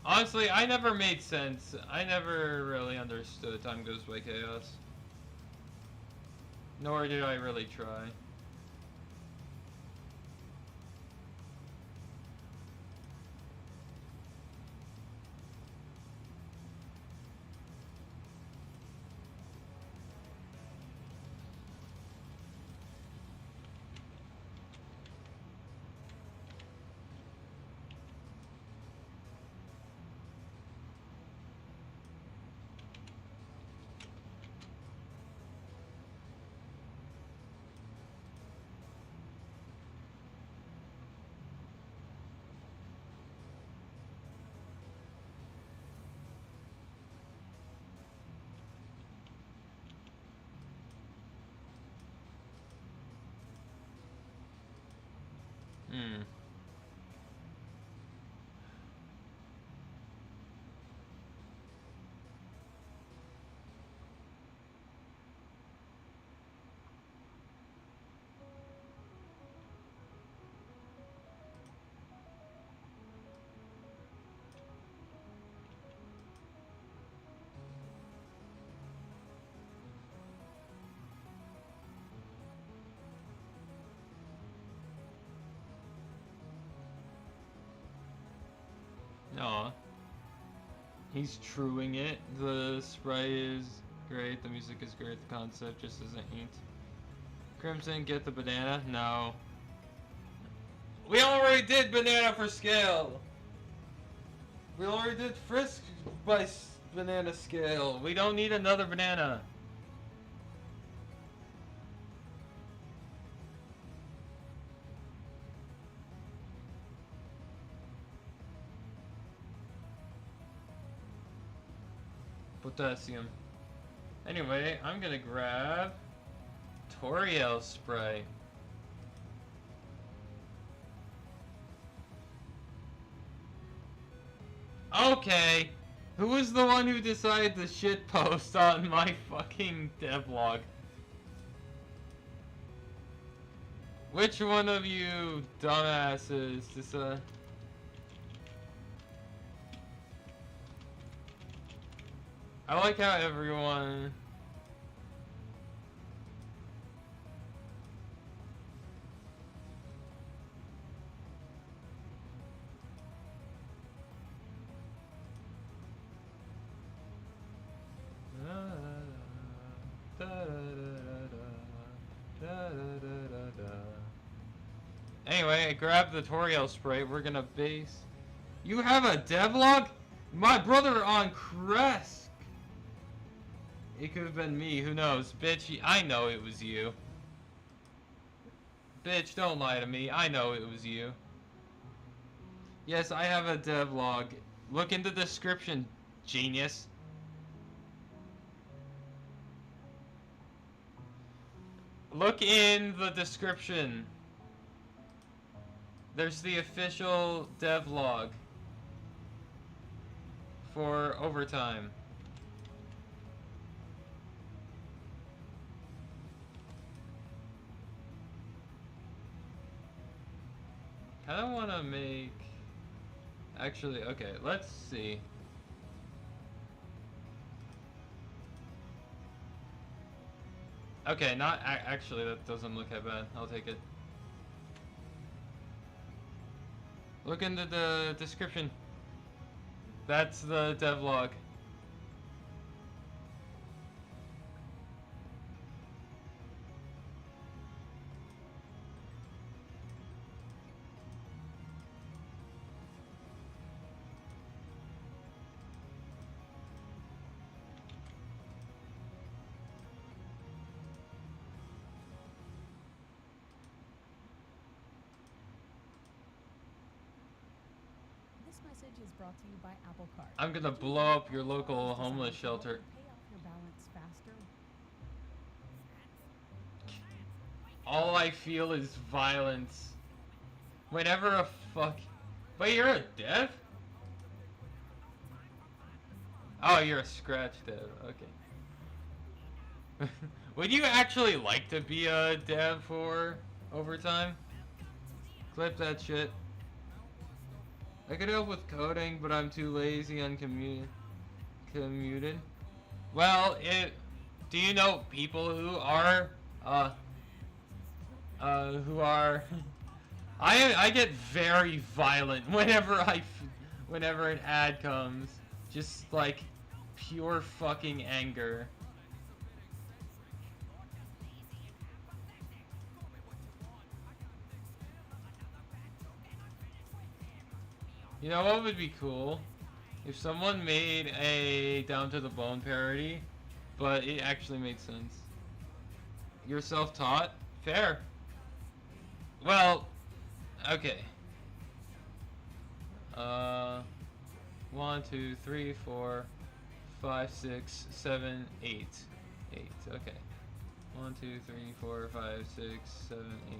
S1: Honestly, I never made sense. I never really understood Time Goes by Chaos. Nor did I really try. Hmm. Aw. He's truing it. The sprite is great, the music is great, the concept just isn't ain't. Crimson, get the banana? No. We already did banana for scale! We already did frisk by banana scale. We don't need another banana. Potassium. Anyway, I'm gonna grab Toriel spray. Okay, who was the one who decided to shitpost on my fucking devlog? Which one of you dumbasses decided? I like how everyone... Anyway, I grabbed the Toriel spray. We're gonna base... You have a devlog? My brother on Crest! It could have been me, who knows? Bitch, I know it was you. Bitch, don't lie to me. I know it was you. Yes, I have a devlog. Look in the description, genius. Look in the description. There's the official devlog for overtime. I don't want to make... Actually, okay, let's see. Okay, not actually, that doesn't look that bad. I'll take it. Look into the description. That's the devlog.
S4: This message is brought to you by Apple Card.
S1: I'm gonna blow up your local homeless shelter.
S4: Pay off your balance faster.
S1: all I feel is violence. Whenever a fuck... But you're a dev? Oh, you're a scratch dev. Okay. Would you actually like to be a dev for overtime? Clip that shit. I could help with coding, but I'm too lazy on commuted. Well, do you know people who are, I get very violent whenever an ad comes. Just like pure fucking anger. You know what would be cool? If someone made a Down to the Bone parody, but it actually made sense. You're self-taught? Fair. Well, okay. 1, 2, 3, 4, 5, 6, 7, 8. 8, okay. 1, 2, 3, 4, 5, 6, 7, 8.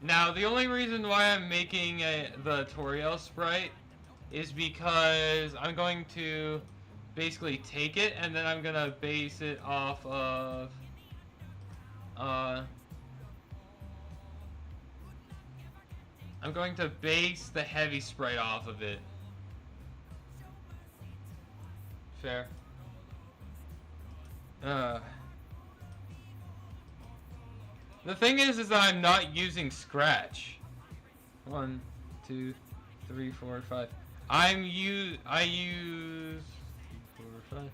S1: Now, the only reason why I'm making the Toriel sprite is because I'm going to basically take it and then I'm gonna base it off of I'm going to base the heavy sprite off of it. Fair. The thing is that I'm not using Scratch. 1, 2, 3, 4, 5. I use 4, 5.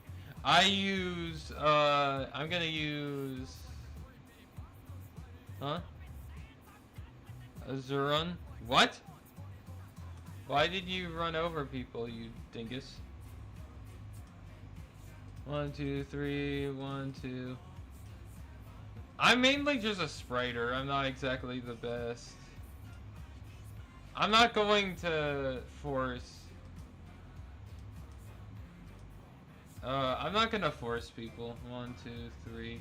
S1: I'm gonna use, Azurun? What? Why did you run over people, you dingus? 1, 2, 3, 1, 2. I'm mainly just a spriter. I'm not exactly the best. I'm not going to force... I'm not gonna force people. 1, 2, 3.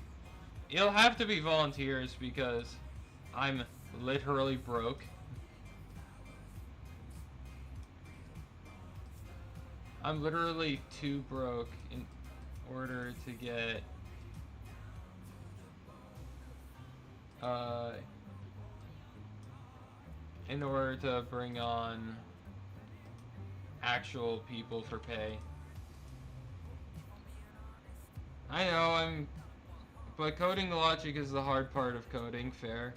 S1: It'll have to be volunteers because I'm literally broke. I'm literally too broke in order to get... in order to bring on actual people for pay. I know, but coding logic is the hard part of coding, fair.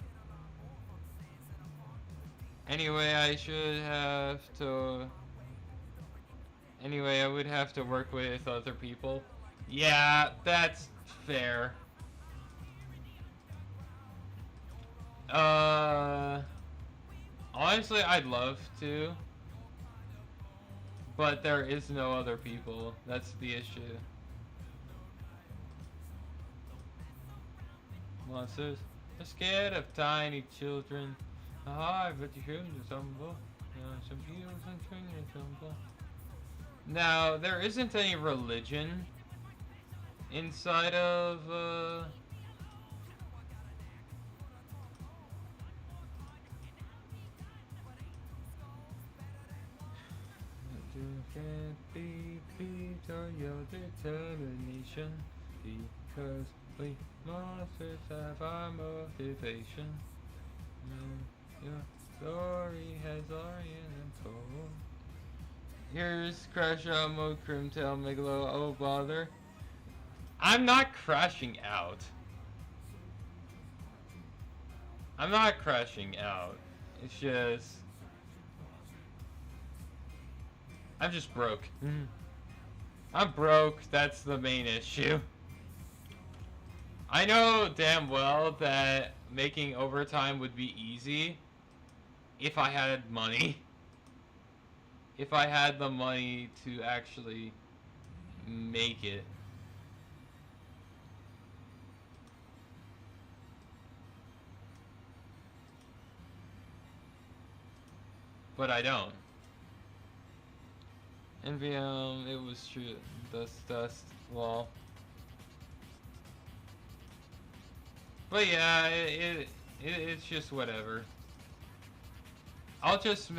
S1: Anyway, I would have to work with other people. Yeah, that's fair. Honestly, I'd love to, but there is no other people. That's the issue. Monsters are scared of tiny children. Ah, but you hear them stumble. Some people stumble. Now, there isn't any religion inside of, can't be beat or your determination, because we monsters have our motivation. Your story has already told. Here's Crash Out Mode, Crimtail, Megalo, oh bother. I'm not crashing out. I'm not crashing out. It's just... I'm just broke. I'm broke, that's the main issue. I know damn well that making overtime would be easy if I had money. If I had the money to actually make it. but I don't. NVM, it was true. Dust, lol. But yeah, it's just whatever. I'll just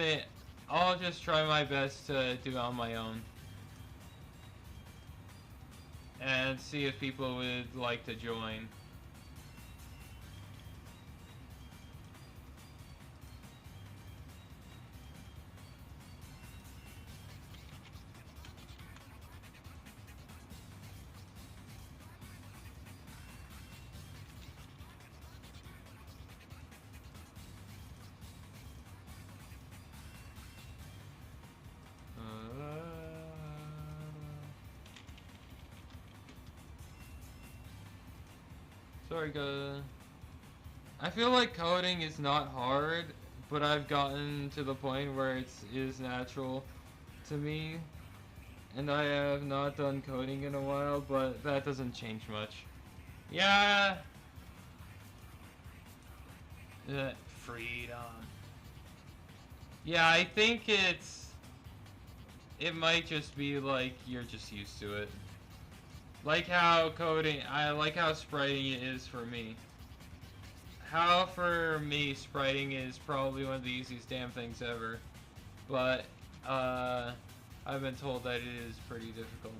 S1: try my best to do it on my own. And see if people would like to join. Sorry, guys. I feel like coding is not hard, but I've gotten to the point where it is natural to me, and I have not done coding in a while, but that doesn't change much. Yeah. Freedom. Yeah, I think it might just be like you're just used to it. Like how I like how spriting is for me. How for me spriting is probably one of the easiest damn things ever. But, I've been told that it is pretty difficult.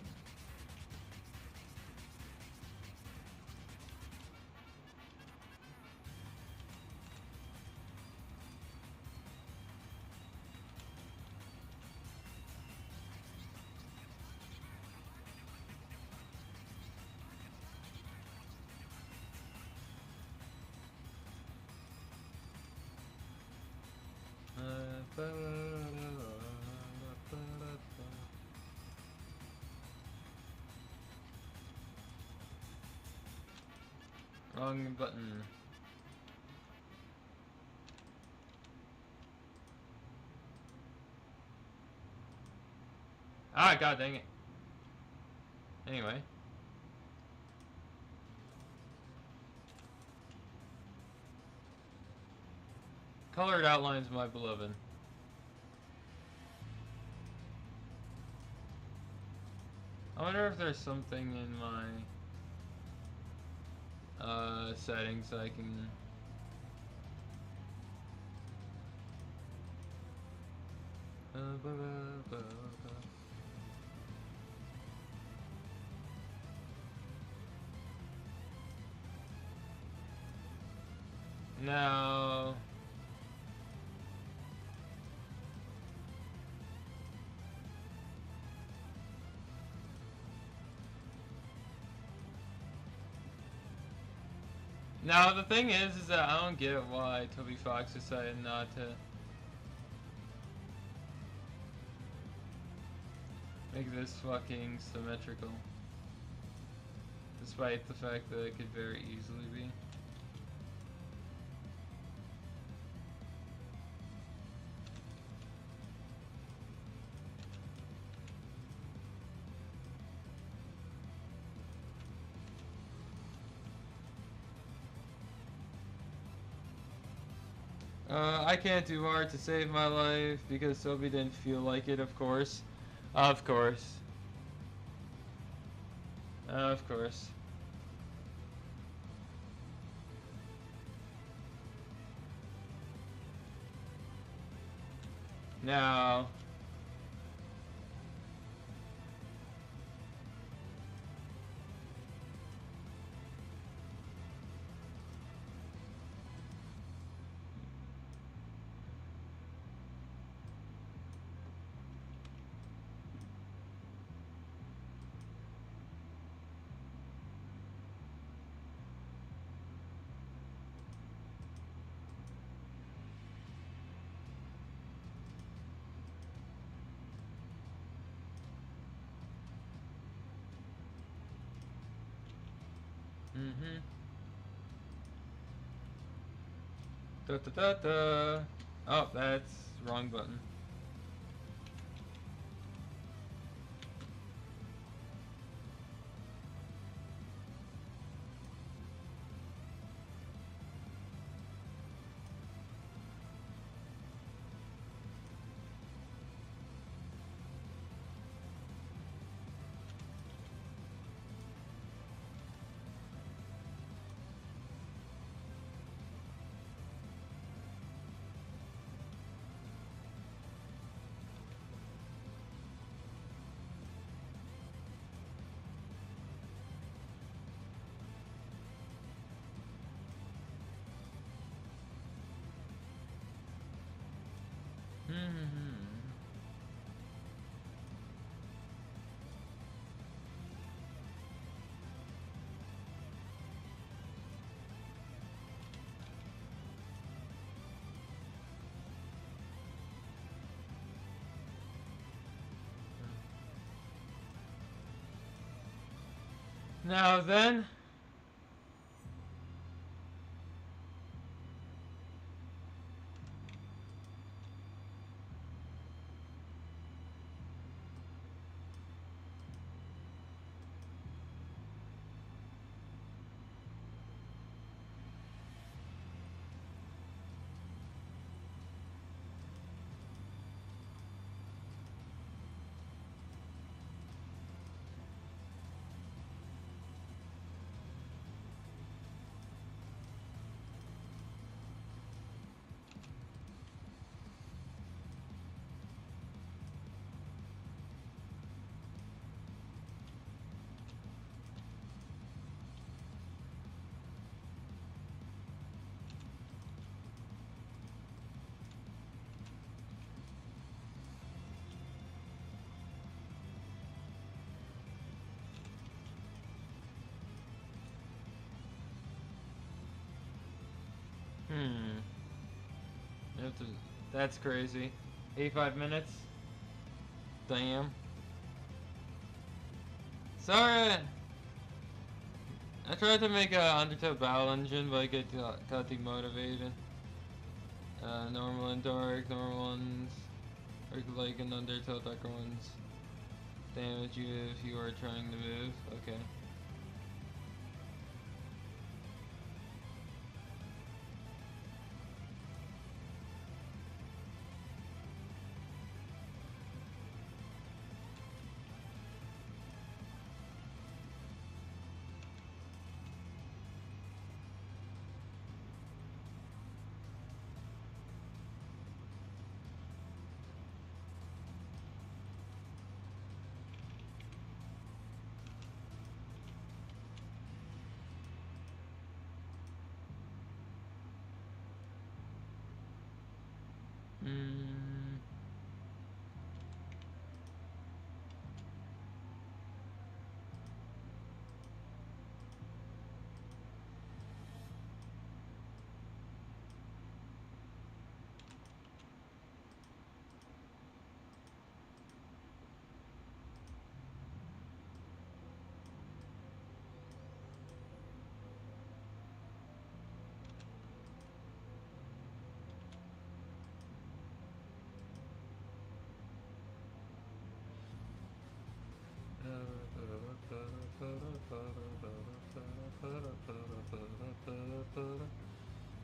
S1: Wrong button. Ah, god dang it. Anyway. Colored outlines, my beloved. I wonder if there's something in my settings I can no. Now the thing is that I don't get why Toby Fox decided not to make this fucking symmetrical, despite the fact that it could very easily be. I can't do art to save my life because Toby didn't feel like it, of course. Of course. Of course. Now. Da da da da. Oh, that's wrong button. Now then. You have to, that's crazy. 85 minutes? Damn. Sorry! I tried to make a Undertale Battle Engine, but I got demotivated. Normal and dark, normal ones. Or like an Undertale darker ones. Damage you if you are trying to move. Okay.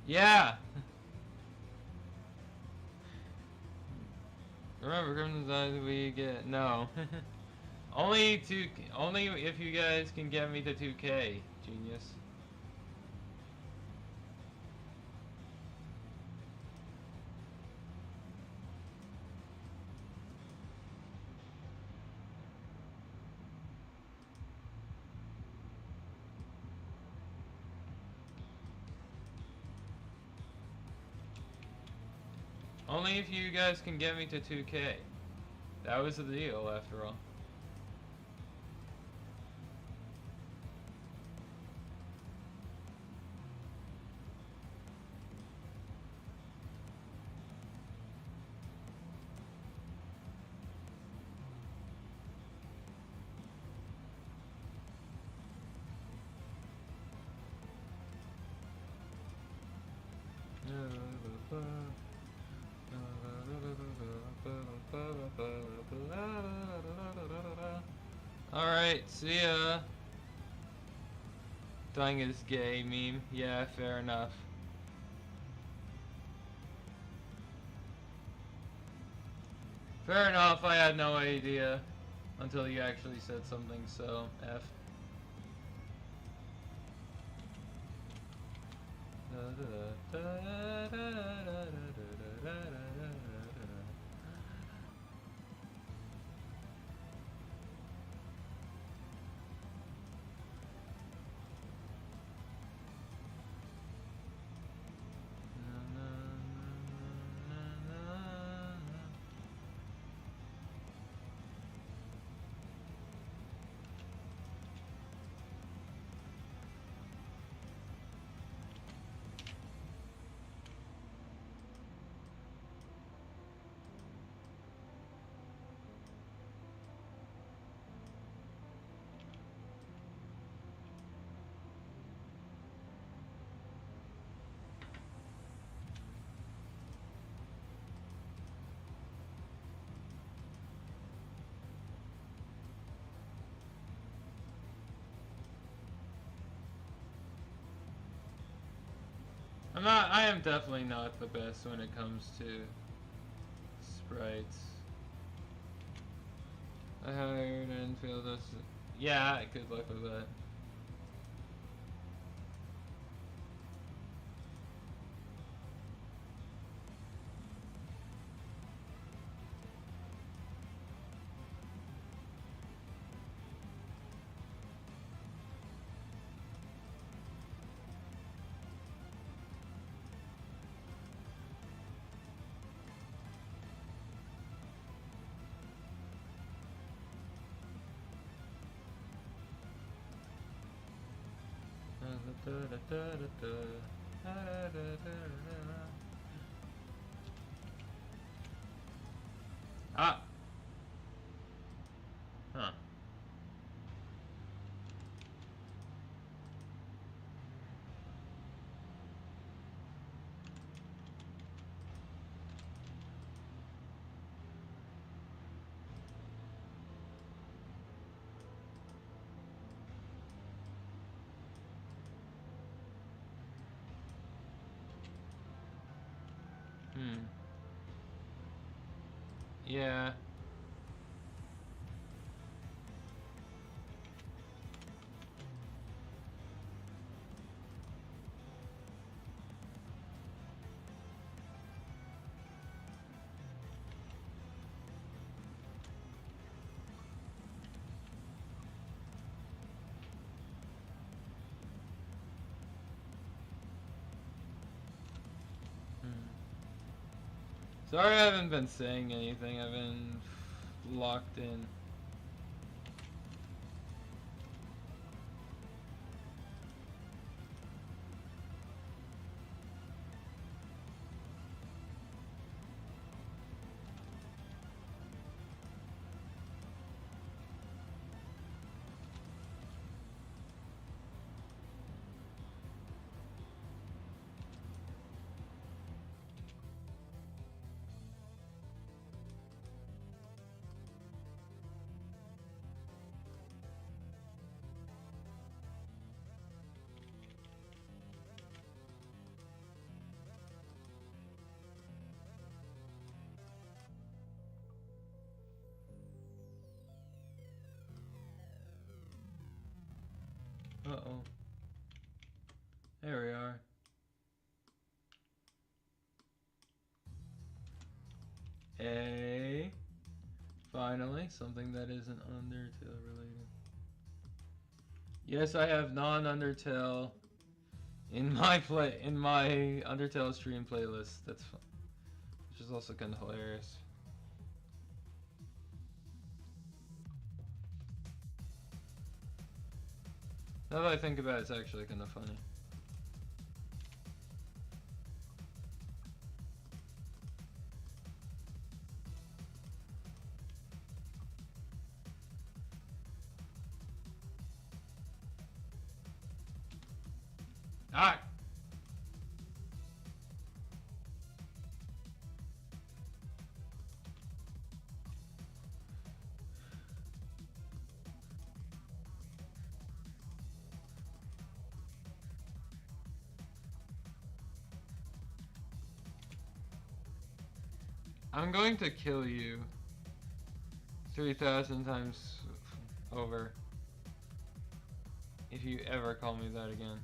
S1: Yeah! Remember, Crimson's Eyes we get... No. Only if you guys can get me to 2K, genius. Only if you guys can get me to 2K. That was the deal, after all. Alright, see ya. Dying is gay meme. Yeah, fair enough. Fair enough, I had no idea until you actually said something, so F. I am definitely not the best when it comes to sprites. I hired and feel this. Yeah, good luck with that. Ah! Huh. Yeah. Sorry I haven't been saying anything. I've been locked in. Uh-oh. There we are. Finally, something that isn't Undertale related. Yes, I have non-Undertale in my Undertale stream playlist. That's fun. Which is also kind of hilarious. Now that I think about it, it's actually kind of funny. Ah! I'm going to kill you 3,000 times over if you ever call me that again.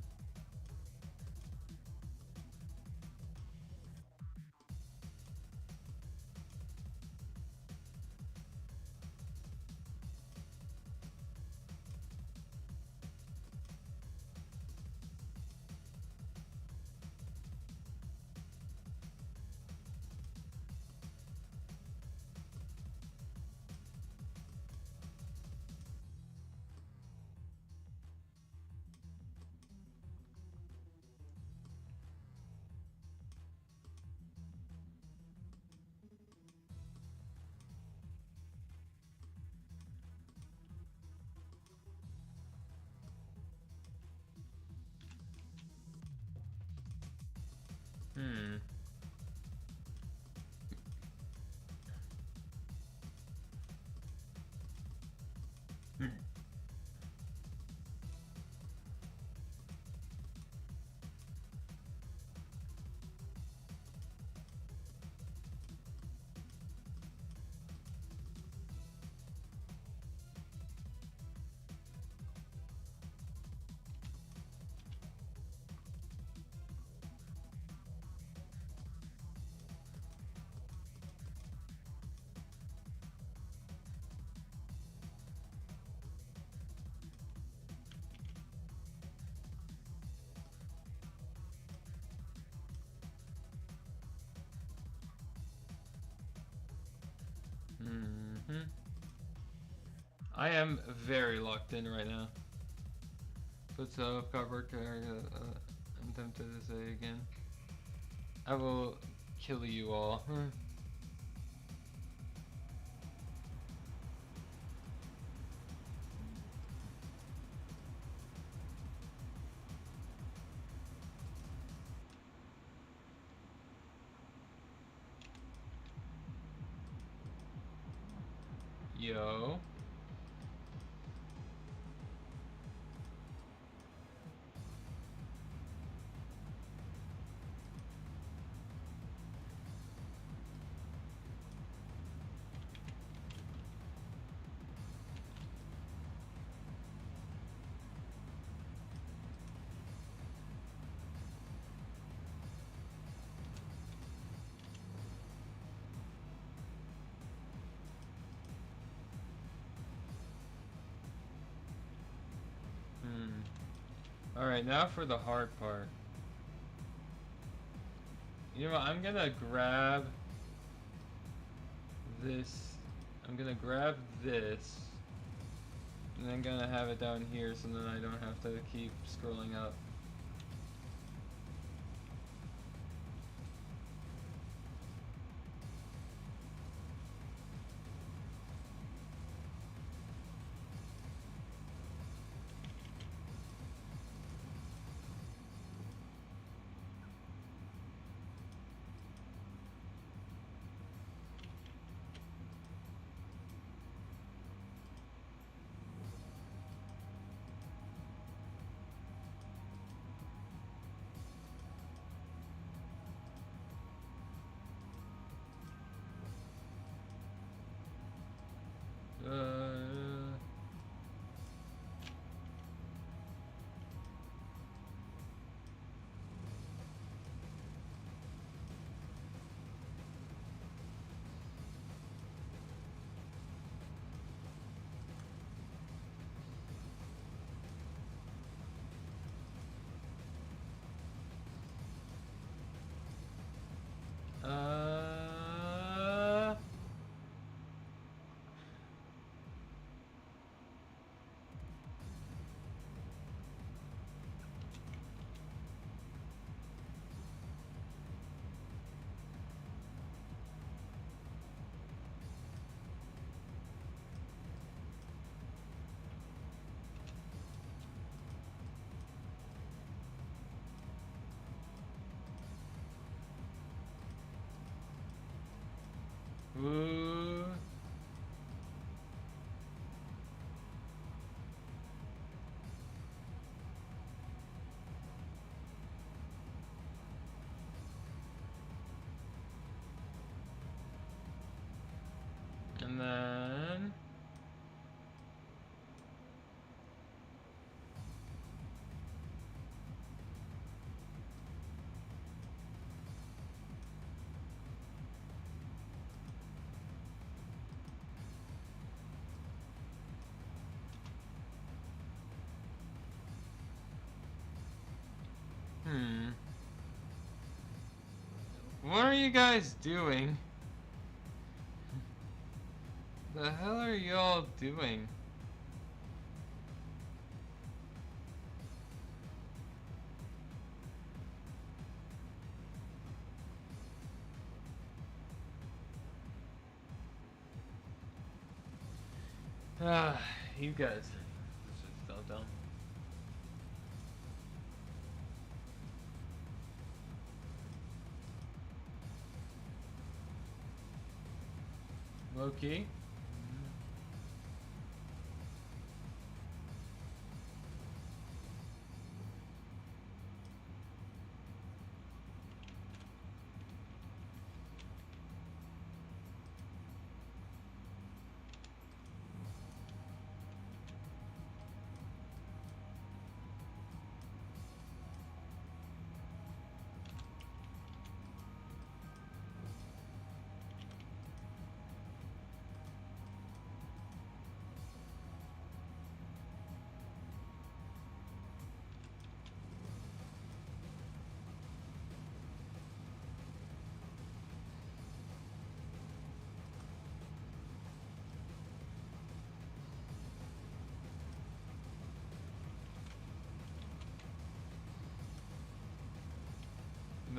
S1: I am very locked in right now. What's up, cardboard character? I'm tempted to say again. I will kill you all. Yo. Alright, now for the hard part. You know what, I'm gonna grab this. I'm gonna grab this. And then gonna have it down here so then I don't have to keep scrolling up. Ooh. And then what are you guys doing? The hell are y'all doing? You guys. This is so dumb. Loki.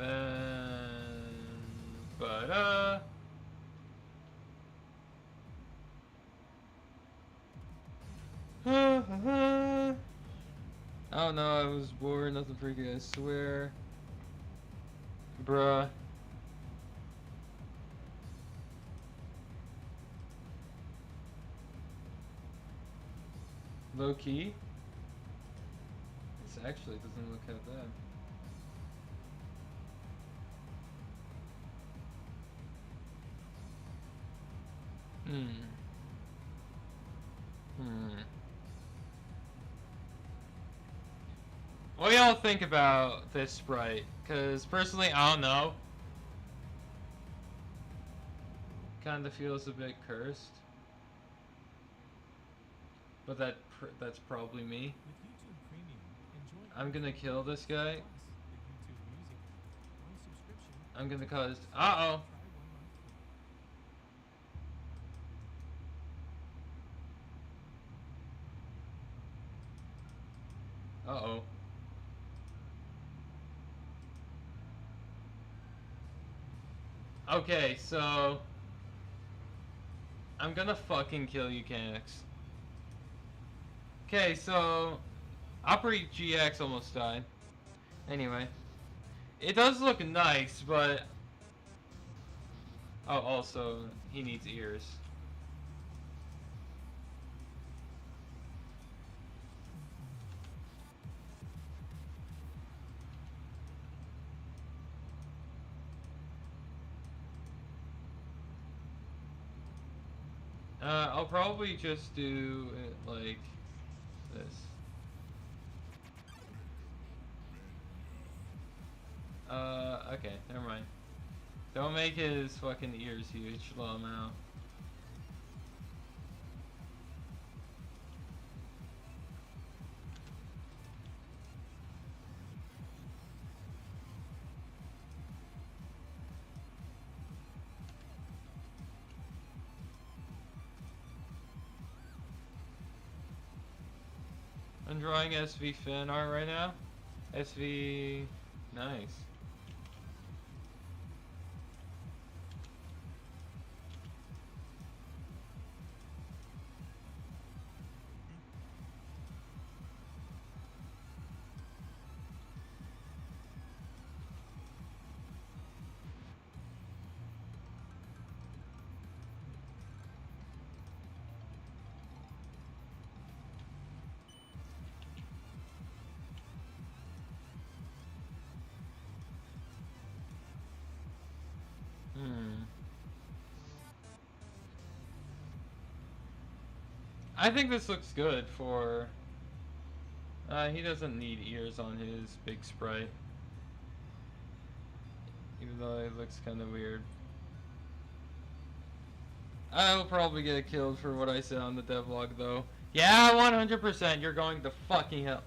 S1: Then, but oh no, I was bored. Nothing freaky, I swear. Bruh. Low key. This actually doesn't look that bad. What do y'all think about this sprite? Cause personally, I don't know. Kinda feels a bit cursed. But that's probably me. I'm gonna kill this guy. I'm gonna cause. Uh-oh! Uh-oh. Okay, so I'm gonna fucking kill you, Canix. Okay, so Operate GX almost died. Anyway, it does look nice, but oh, also he needs ears. I'll probably just do it like this. Okay, never mind. Don't make his fucking ears huge, slow him out. I'm drawing SV fan art right now. SV, nice. I think this looks good for... he doesn't need ears on his big sprite. Even though it looks kind of weird. I'll probably get killed for what I said on the devlog though. Yeah, 100% you're going to fucking hell.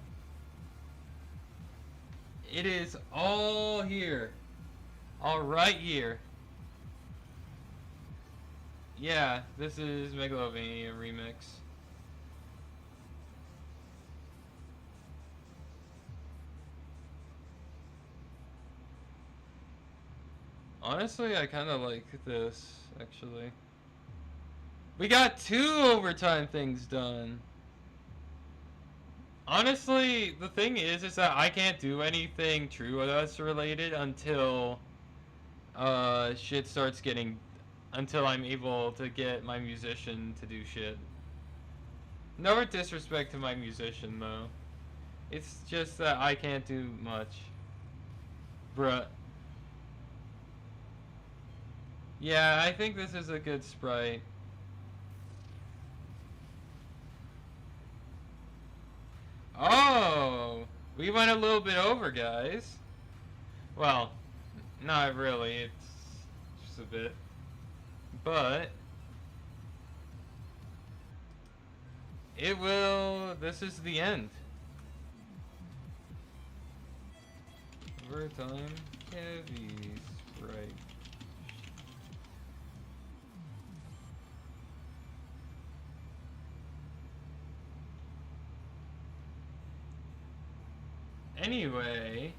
S1: It is all here. All right here. Yeah, this is Megalovania remix. Honestly, I kind of like this, actually. We got 2 overtime things done. Honestly, the thing is that I can't do anything True Us related until shit starts getting, until I'm able to get my musician to do shit. No disrespect to my musician though. It's just that I can't do much. Bruh. Yeah, I think this is a good sprite. Oh! We went a little bit over, guys. Well, not really. It's just a bit. But it will... This is the end. Overtime heavy sprite. Anyway,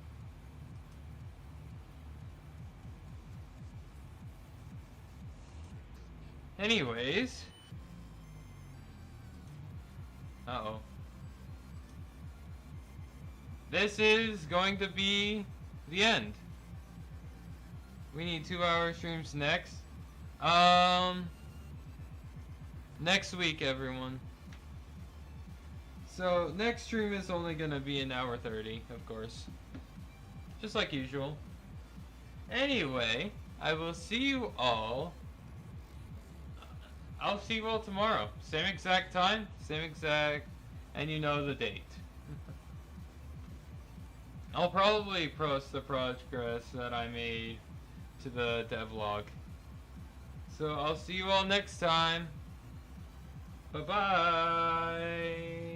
S1: Anyways. Uh-oh. This is going to be the end. We need 2-hour streams next. Next week, everyone. So, next stream is only gonna be an hour 30, of course. Just like usual. Anyway, I will see you all. I'll see you all tomorrow. Same exact time, same exact, and you know the date. I'll probably post the progress that I made to the devlog. So I'll see you all next time. Bye-bye.